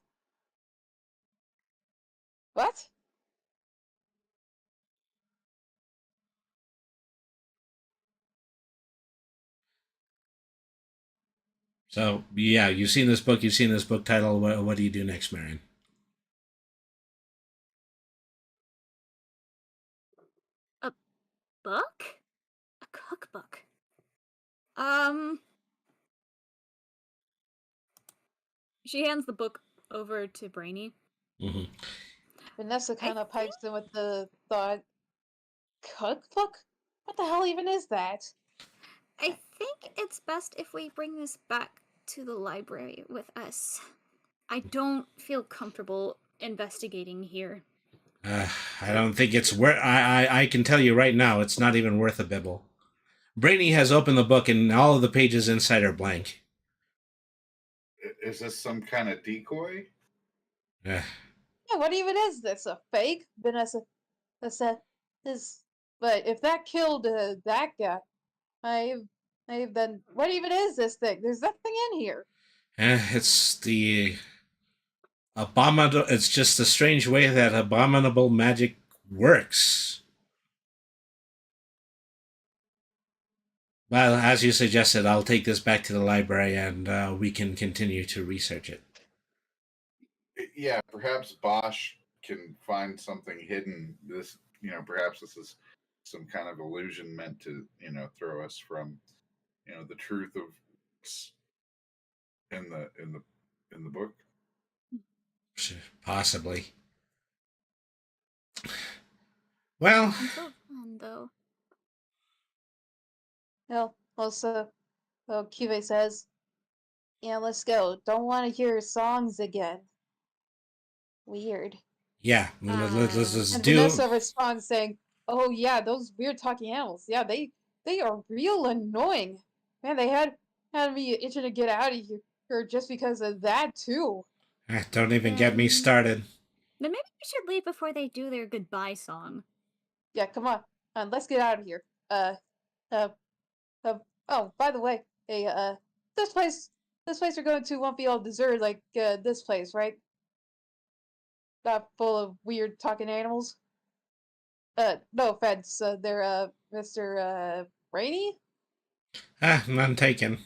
What? So yeah, you've seen this book. You've seen this book title. What do you do next, Marin? A book? A cookbook. She hands the book over to Brainy. Mm-hmm. Vanessa kind of pipes in with the thought, cookbook? What the hell even is that? I think it's best if we bring this back to the library with us. I don't feel comfortable investigating here. I don't think it's worth. I can tell you right now, it's not even worth a bibble. Brainy has opened the book, and all of the pages inside are blank. Is this some kind of decoy? Uh, Yeah, what even is this? A fake? Vanessa said, but if that killed that guy, I've then, what even is this thing? There's nothing in here. it's the abominable. It's just a strange way that abominable magic works. Well, as you suggested, I'll take this back to the library, and we can continue to research it. Yeah, perhaps Bosch can find something hidden. Perhaps this is some kind of illusion meant to, throw us from, the truth of in the book. Possibly. Well, Until then, though. Well, also, Cube says, yeah, let's go. Don't want to hear songs again. Weird. yeah, let's And do. Vanessa responds saying, "Oh yeah, those weird talking animals. Yeah, they are real annoying. Man, they had me itching to get out of here just because of that too." Don't even get me started. Then maybe we should leave before they do their goodbye song. Yeah, come on, let's get out of here. Uh, uh, oh, by the way, hey, this place we're going to won't be all deserted like this place, right? Not full of weird talking animals. No offense, they're Mr. Rainey. None taken.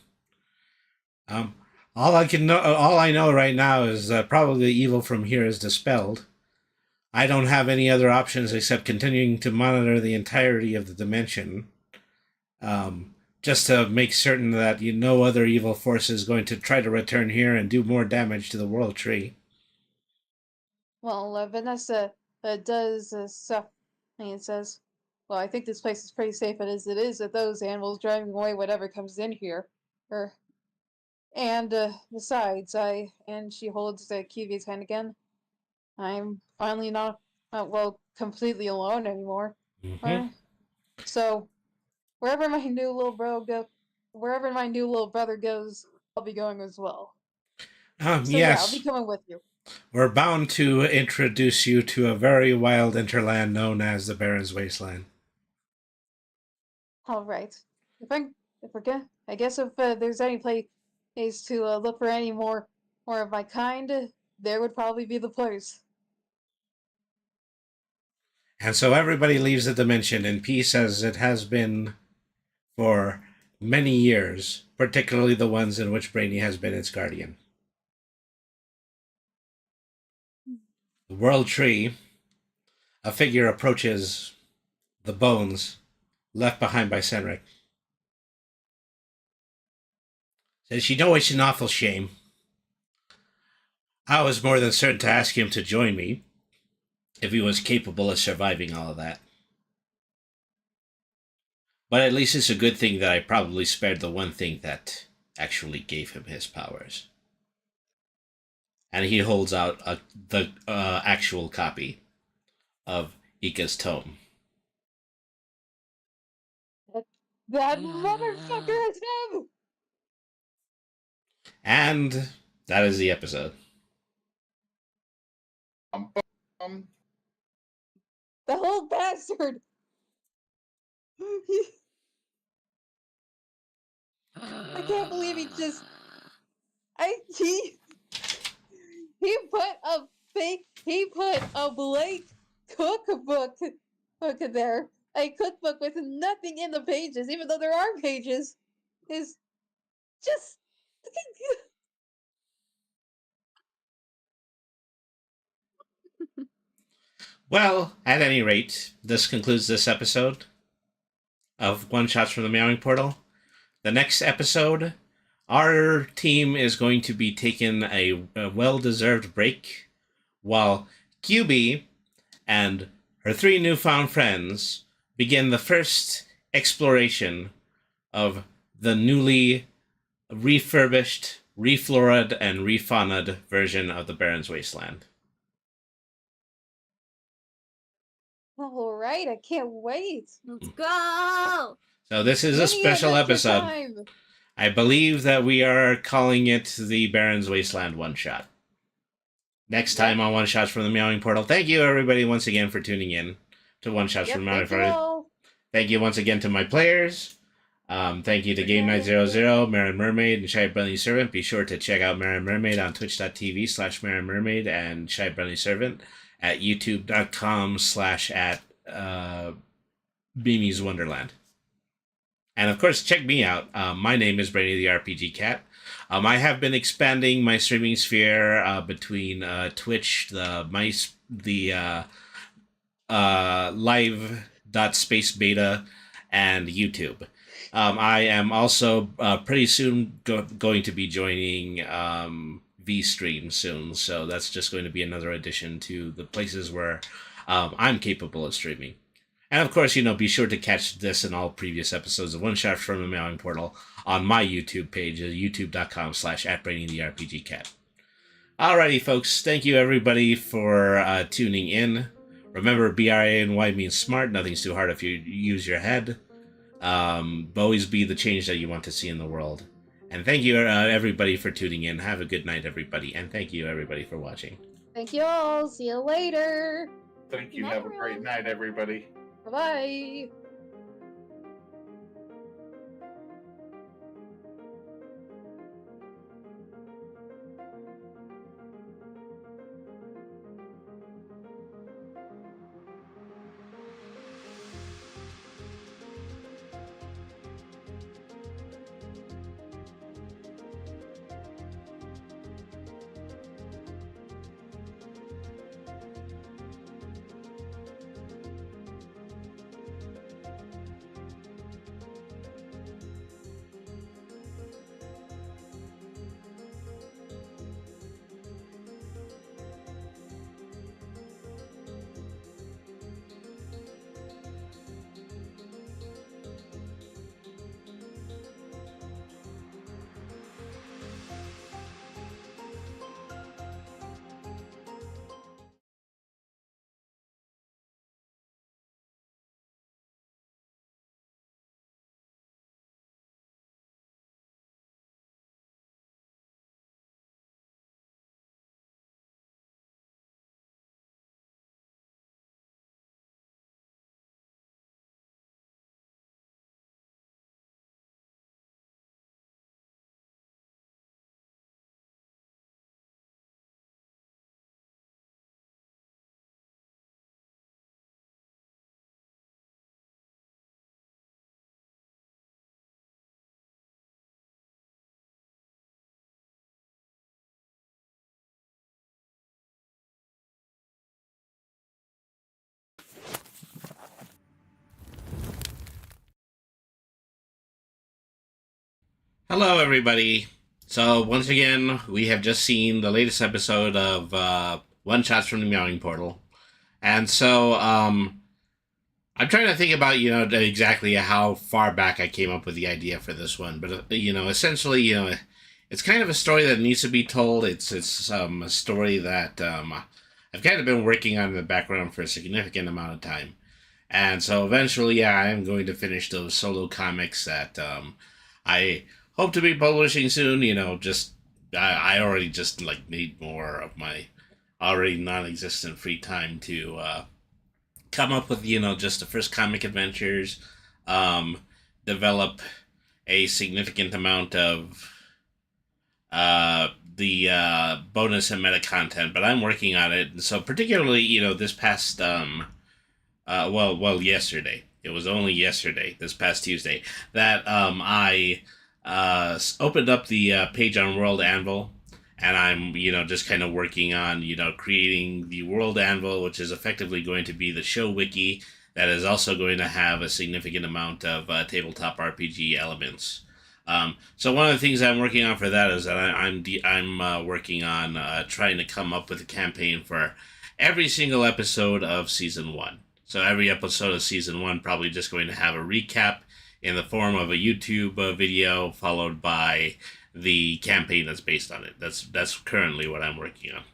Um, all I know right now is that probably the evil from here is dispelled. I don't have any other options except continuing to monitor the entirety of the dimension, just to make certain that no other evil force is going to try to return here and do more damage to the World Tree. Well, Vanessa does stuff, and it says, "Well, I think this place is pretty safe as it is with those animals driving away whatever comes in here." Er, and besides, and she holds Kiwi's hand again. I'm finally not, completely alone anymore. Mm-hmm. So wherever my new little brother goes, I'll be going as well. So yeah, I'll be Yes. coming with you. We're bound to introduce you to a very wild interland known as the Baron's Wasteland. All right. If we're good, I guess if there's any place to look for any more of my kind, there would probably be the place. And so everybody leaves the dimension in peace as it has been for many years, particularly the ones in which Brainy has been its guardian. The World Tree, a figure approaches the bones left behind by Senric. Says, "You know it's an awful shame. I was more than certain to ask him to join me if he was capable of surviving all of that. But at least it's a good thing that I probably spared the one thing that actually gave him his powers." And he holds out the actual copy of Ika's tome. That motherfucker is him! And that is the episode. The whole bastard! I can't believe he just... He put a blank cookbook there. A cookbook with nothing in the pages, even though there are pages, is just... Well, at any rate, this concludes this episode of One Shots from the Meowing Portal. The next episode, our team is going to be taking a well-deserved break while QB and her 3 newfound friends begin the first exploration of the newly refurbished, reflorid, and refaunaed version of the Baron's Wasteland. Alright, I can't wait. Let's go! So this is a special episode. Time. I believe that we are calling it the Baron's Wasteland one-shot. Next time on One Shots from the Meowing Portal. Thank you, everybody, once again for tuning in to One Shots from the Meowing Portal. Thank you once again to my players. Thank you to Game Night 00, Marin Mermaid, and Shy Brunley Servant. Be sure to check out Marin Mermaid on twitch.tv/Marin Mermaid and Shy Brunley Servant at youtube.com/at Beamy's Wonderland. And of course, check me out. My name is Brady the RPG Cat. I have been expanding my streaming sphere between Twitch, the live.space beta, and YouTube. I am also pretty soon going to be joining VStream soon, so that's just going to be another addition to the places where I'm capable of streaming. And of course, be sure to catch this and all previous episodes of One Shot from the Meowing Portal on my YouTube page at youtube.com/@BrainyTheRPGCat. Alrighty, folks. Thank you, everybody, for tuning in. Remember, BRANY means smart. Nothing's too hard if you use your head. Always be the change that you want to see in the world. And thank you, everybody, for tuning in. Have a good night, everybody. And thank you, everybody, for watching. Thank you all. See you later. Thank you. Have a great night, everybody. Bye-bye. Hello, everybody. So, once again, we have just seen the latest episode of One Shots from the Meowing Portal. And so, I'm trying to think about, exactly how far back I came up with the idea for this one. But, essentially, it's kind of a story that needs to be told. It's a story that I've kind of been working on in the background for a significant amount of time. And so eventually, yeah, I am going to finish those solo comics that I hope to be publishing soon. I already just like need more of my already non-existent free time to come up with just the first comic adventures, um, develop a significant amount of the bonus and meta content. But I'm working on it, and so particularly this past yesterday. It was only yesterday, this past Tuesday, that I opened up the page on World Anvil, and I'm, just kind of working on, creating the World Anvil, which is effectively going to be the show wiki that is also going to have a significant amount of tabletop RPG elements. So one of the things I'm working on for that is that I'm working on trying to come up with a campaign for every single episode of season 1. So every episode of season 1 probably just going to have a recap in the form of a YouTube video, followed by the campaign that's based on it. That's currently what I'm working on.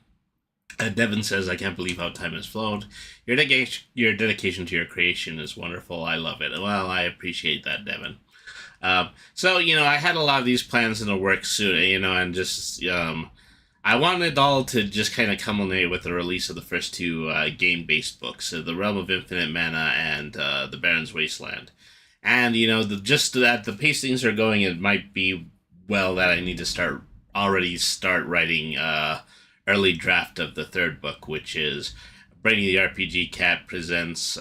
Devin says, "I can't believe how time has flown. Your dedication to your creation is wonderful. I love it." Well, I appreciate that, Devin. So I had a lot of these plans in the works soon, and just I wanted it all to just kind of culminate with the release of the first two game-based books, The Realm of Infinite Mana and The Baron's Wasteland. And, just that the pace things are going, it might be, well, that I need to start writing early draft of the third book, which is Brainy the RPG Cat presents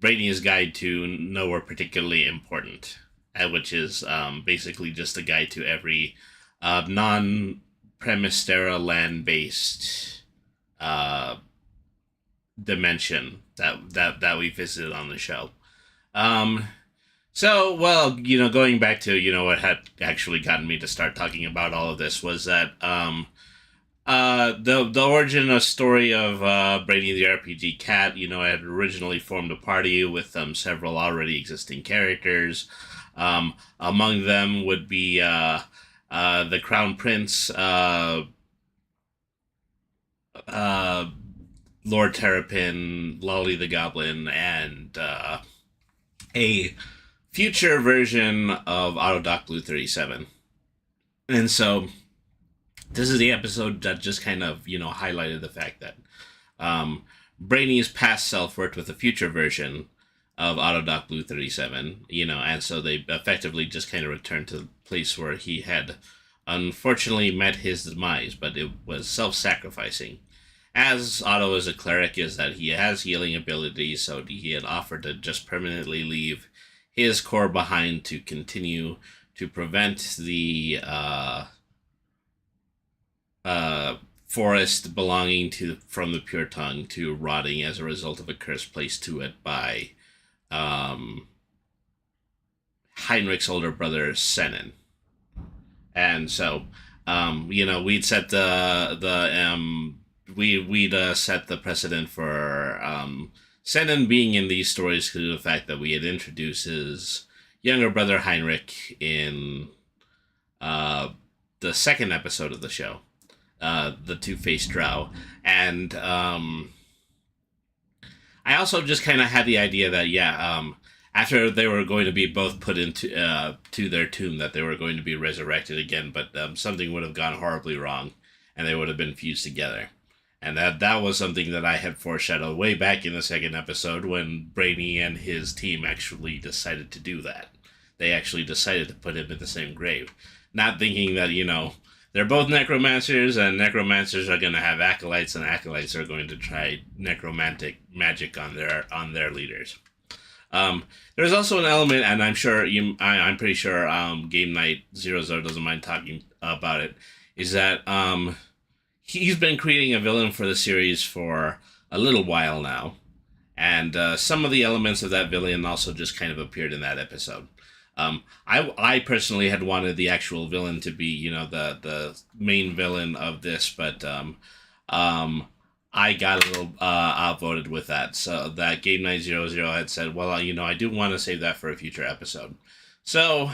Brainy's Guide to Nowhere Particularly Important, which is basically just a guide to every non-Premistera land-based dimension that we visited on the show. So, well, going back to, what had actually gotten me to start talking about all of this was that, the origin of story of, Brady the RPG Cat, I had originally formed a party with, several already existing characters. Among them would be, the Crown Prince, Lord Terrapin, Lolly the Goblin, and, a future version of Autodoc Blue 37. And so this is the episode that just kind of, highlighted the fact that Brainy's past self worked with a future version of Autodoc Blue 37, and so they effectively just kind of returned to the place where he had unfortunately met his demise, but it was self-sacrificing. As Otto is a cleric, is that he has healing abilities, so he had offered to just permanently leave his core behind to continue to prevent the forest belonging from the Pure Tongue to rotting as a result of a curse placed to it by Heinrich's older brother Sennen. And so, we'd set we'd set the precedent for Sennen being in these stories through the fact that we had introduced his younger brother Heinrich in the second episode of the show, the Two-Faced Drow. And I also just kind of had the idea that, after they were going to be both put into to their tomb, that they were going to be resurrected again, but something would have gone horribly wrong, and they would have been fused together. And that was something that I had foreshadowed way back in the second episode when Brainy and his team actually decided to do that. They actually decided to put him in the same grave. Not thinking that, they're both necromancers, and necromancers are going to have acolytes, and acolytes are going to try necromantic magic on their leaders. There's also an element, and I'm pretty sure Game Night 00 doesn't mind talking about it, is that he's been creating a villain for the series for a little while now, and some of the elements of that villain also just kind of appeared in that episode. I personally had wanted the actual villain to be, you know, the main villain of this, but um, I got a little outvoted with that. So that Game Night 00 had said, well, you know, I do want to save that for a future episode. So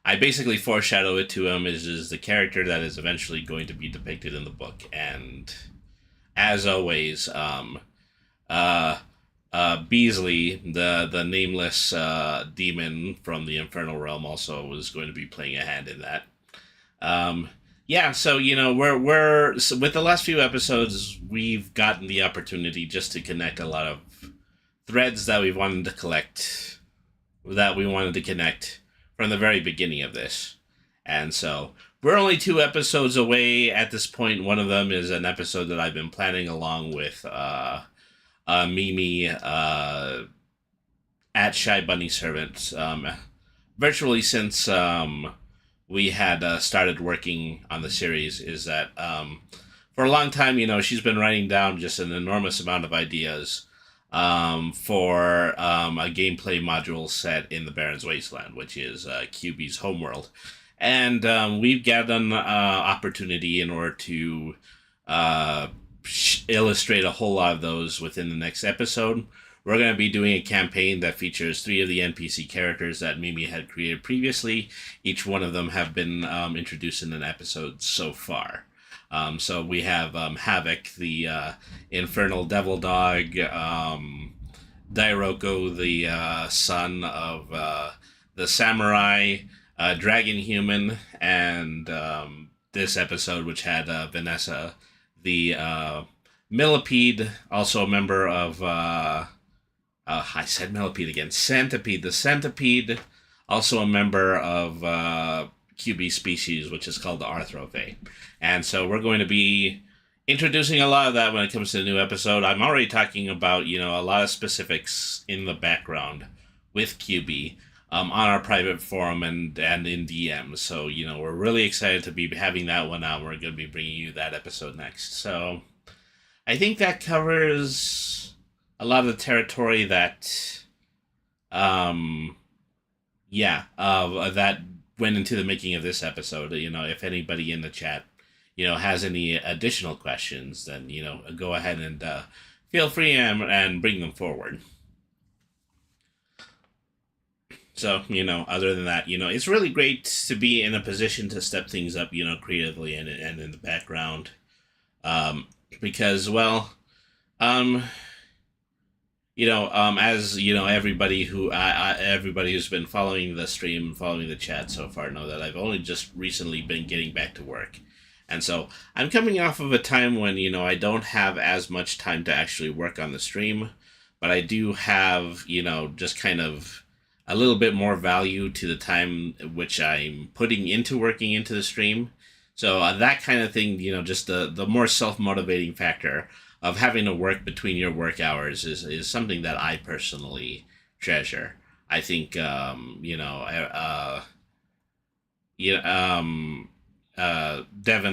I basically foreshadow it to him is the character that is eventually going to be depicted in the book. And as always, uh, Beasley, the nameless demon from the Infernal Realm, also was going to be playing a hand in that. Yeah, so you know we're so with the last few episodes, we've gotten the opportunity just to connect a lot of threads that we wanted to collect, that we wanted to connect from the very beginning of this, and so we're only 2 episodes away at this point. One of them is an episode that I've been planning along with Mimi at Shy Bunny Servant, virtually since we had started working on the series. Is that for a long time, you know, she's been writing down just an enormous amount of ideas for a gameplay module set in the Baron's Wasteland, which is QB's homeworld. And we've got an opportunity in order to illustrate a whole lot of those within the next episode. We're going to be doing a campaign that features 3 of the NPC characters that Mimi had created previously. Each one of them have been introduced in an episode so far. So we have Havoc, the infernal devil dog, Dairoko, the son of the samurai, dragon human, and this episode, which had Vanessa, the millipede, also a member of I said millipede again. Centipede. The centipede, also a member of QB species, which is called the Arthrophae. And so we're going to be introducing a lot of that when it comes to the new episode. I'm already talking about, you know, a lot of specifics in the background with QB on our private forum and in DM. So, you know, we're really excited to be having that one out. We're going to be bringing you that episode next. So I think that covers a lot of the territory that, that went into the making of this episode. You know, if anybody in the chat, you know, has any additional questions, then, you know, go ahead and feel free and bring them forward. So, you know, other than that, you know, it's really great to be in a position to step things up, you know, creatively and in the background. Because, well, you know, as you know, everybody who's been following the stream, following the chat so far, know that I've only just recently been getting back to work, and so I'm coming off of a time when, you know, I don't have as much time to actually work on the stream, but I do have, you know, just kind of a little bit more value to the time which I'm putting into working into the stream. So that kind of thing, you know, just the more self-motivating factor of having to work between your work hours is something that I personally treasure. I think, Devin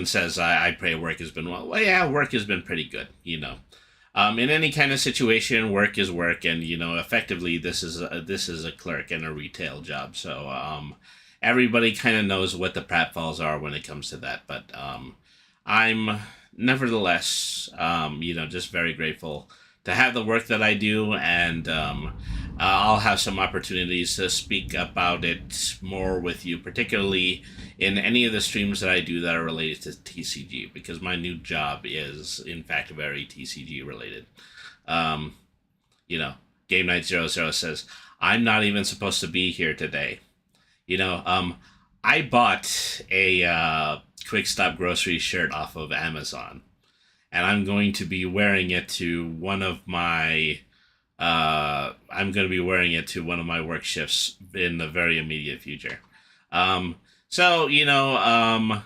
says, I pray work has been well, yeah, work has been pretty good, you know. In any kind of situation, work is work, and, you know, effectively this is a clerk and a retail job. So everybody kind of knows what the pratfalls are when it comes to that. But I'm nevertheless, you know, just very grateful to have the work that I do, and I'll have some opportunities to speak about it more with you, particularly in any of the streams that I do that are related to TCG, because my new job is, in fact, very TCG related. You know, Game Night 00 says, I'm not even supposed to be here today. You know, I bought a Quick Stop Grocery shirt off of Amazon, and I'm going to be wearing it to one of my work shifts in the very immediate future. So, you know,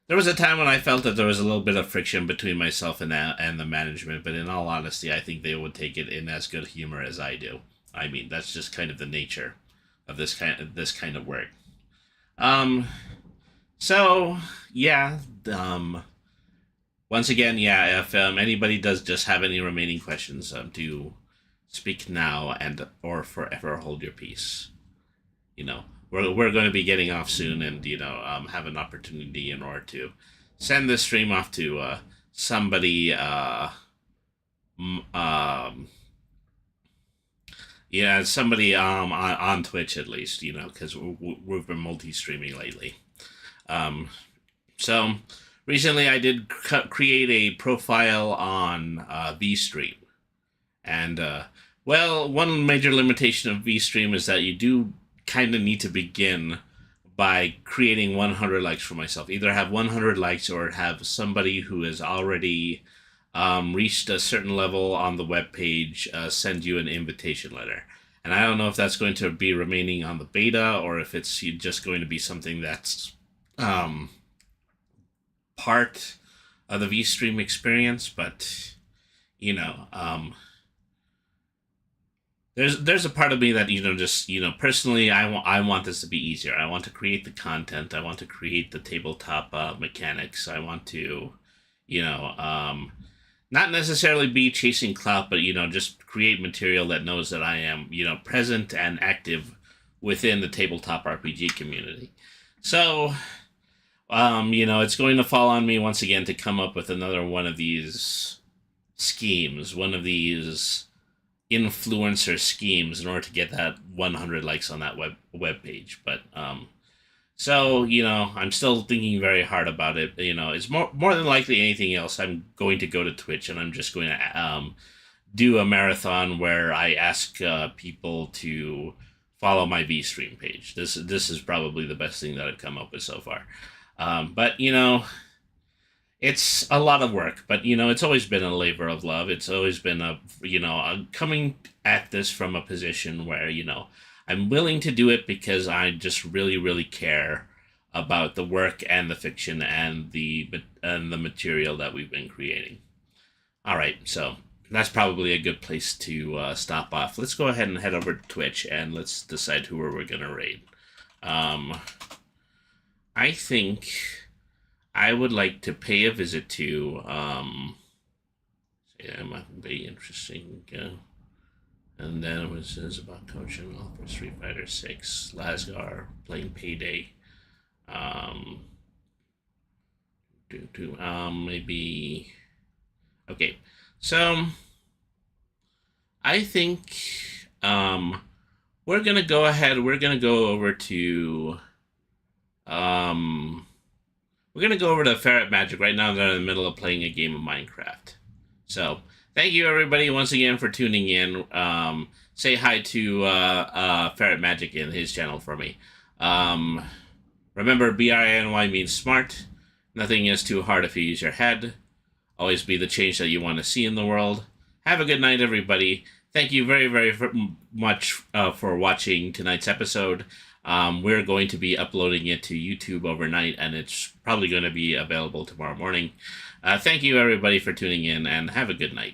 there was a time when I felt that there was a little bit of friction between myself and the management, but in all honesty, I think they would take it in as good humor as I do. I mean, that's just kind of the nature of this kind of work. So yeah, once again, yeah, if anybody does just have any remaining questions, do speak now or forever hold your peace. You know, we're going to be getting off soon, and have an opportunity in order to send this stream off to somebody. Yeah, somebody on Twitch at least, because we've been multi-streaming lately. So recently I did create a profile on VStream, and one major limitation of VStream is that you do kind of need to begin by creating 100 likes for myself. Either have 100 likes or have somebody who has already reached a certain level on the webpage send you an invitation letter. And I don't know if that's going to be remaining on the beta or if it's just going to be something that's part of the VStream experience, but there's a part of me that personally I want this to be easier. I want to create the content. I want to create the tabletop mechanics. I want to not necessarily be chasing clout, but just create material that knows that I am present and active within the tabletop RPG community. So it's going to fall on me once again to come up with another one of these schemes, one of these influencer schemes in order to get that 100 likes on that web page. But so I'm still thinking very hard about it. It's more than likely anything else, I'm going to go to Twitch and I'm just going to do a marathon where I ask people to follow my VStream page. This is probably the best thing that I've come up with so far. But it's a lot of work, but it's always been a labor of love. It's always been I'm coming at this from a position where I'm willing to do it because I just really, really care about the work and the fiction and the material that we've been creating. All right, so that's probably a good place to stop off. Let's go ahead and head over to Twitch and let's decide who we're going to raid. I think I would like to pay a visit to, it might be interesting. And then it says about coaching for Street Fighter 6, Lasgar playing Payday. Maybe. Okay, so I think we're gonna go ahead. We're gonna go over to Ferret Magic right now. They're in the middle of playing a game of Minecraft. So thank you everybody once again for tuning in. Say hi to Ferret Magic in his channel for me. Remember, BRINY means smart. Nothing is too hard if you use your head. Always be the change that you want to see in the world. Have a good night, everybody. Thank you very, very much for watching tonight's episode. We're going to be uploading it to YouTube overnight, and it's probably going to be available tomorrow morning. Thank you, everybody, for tuning in, and have a good night.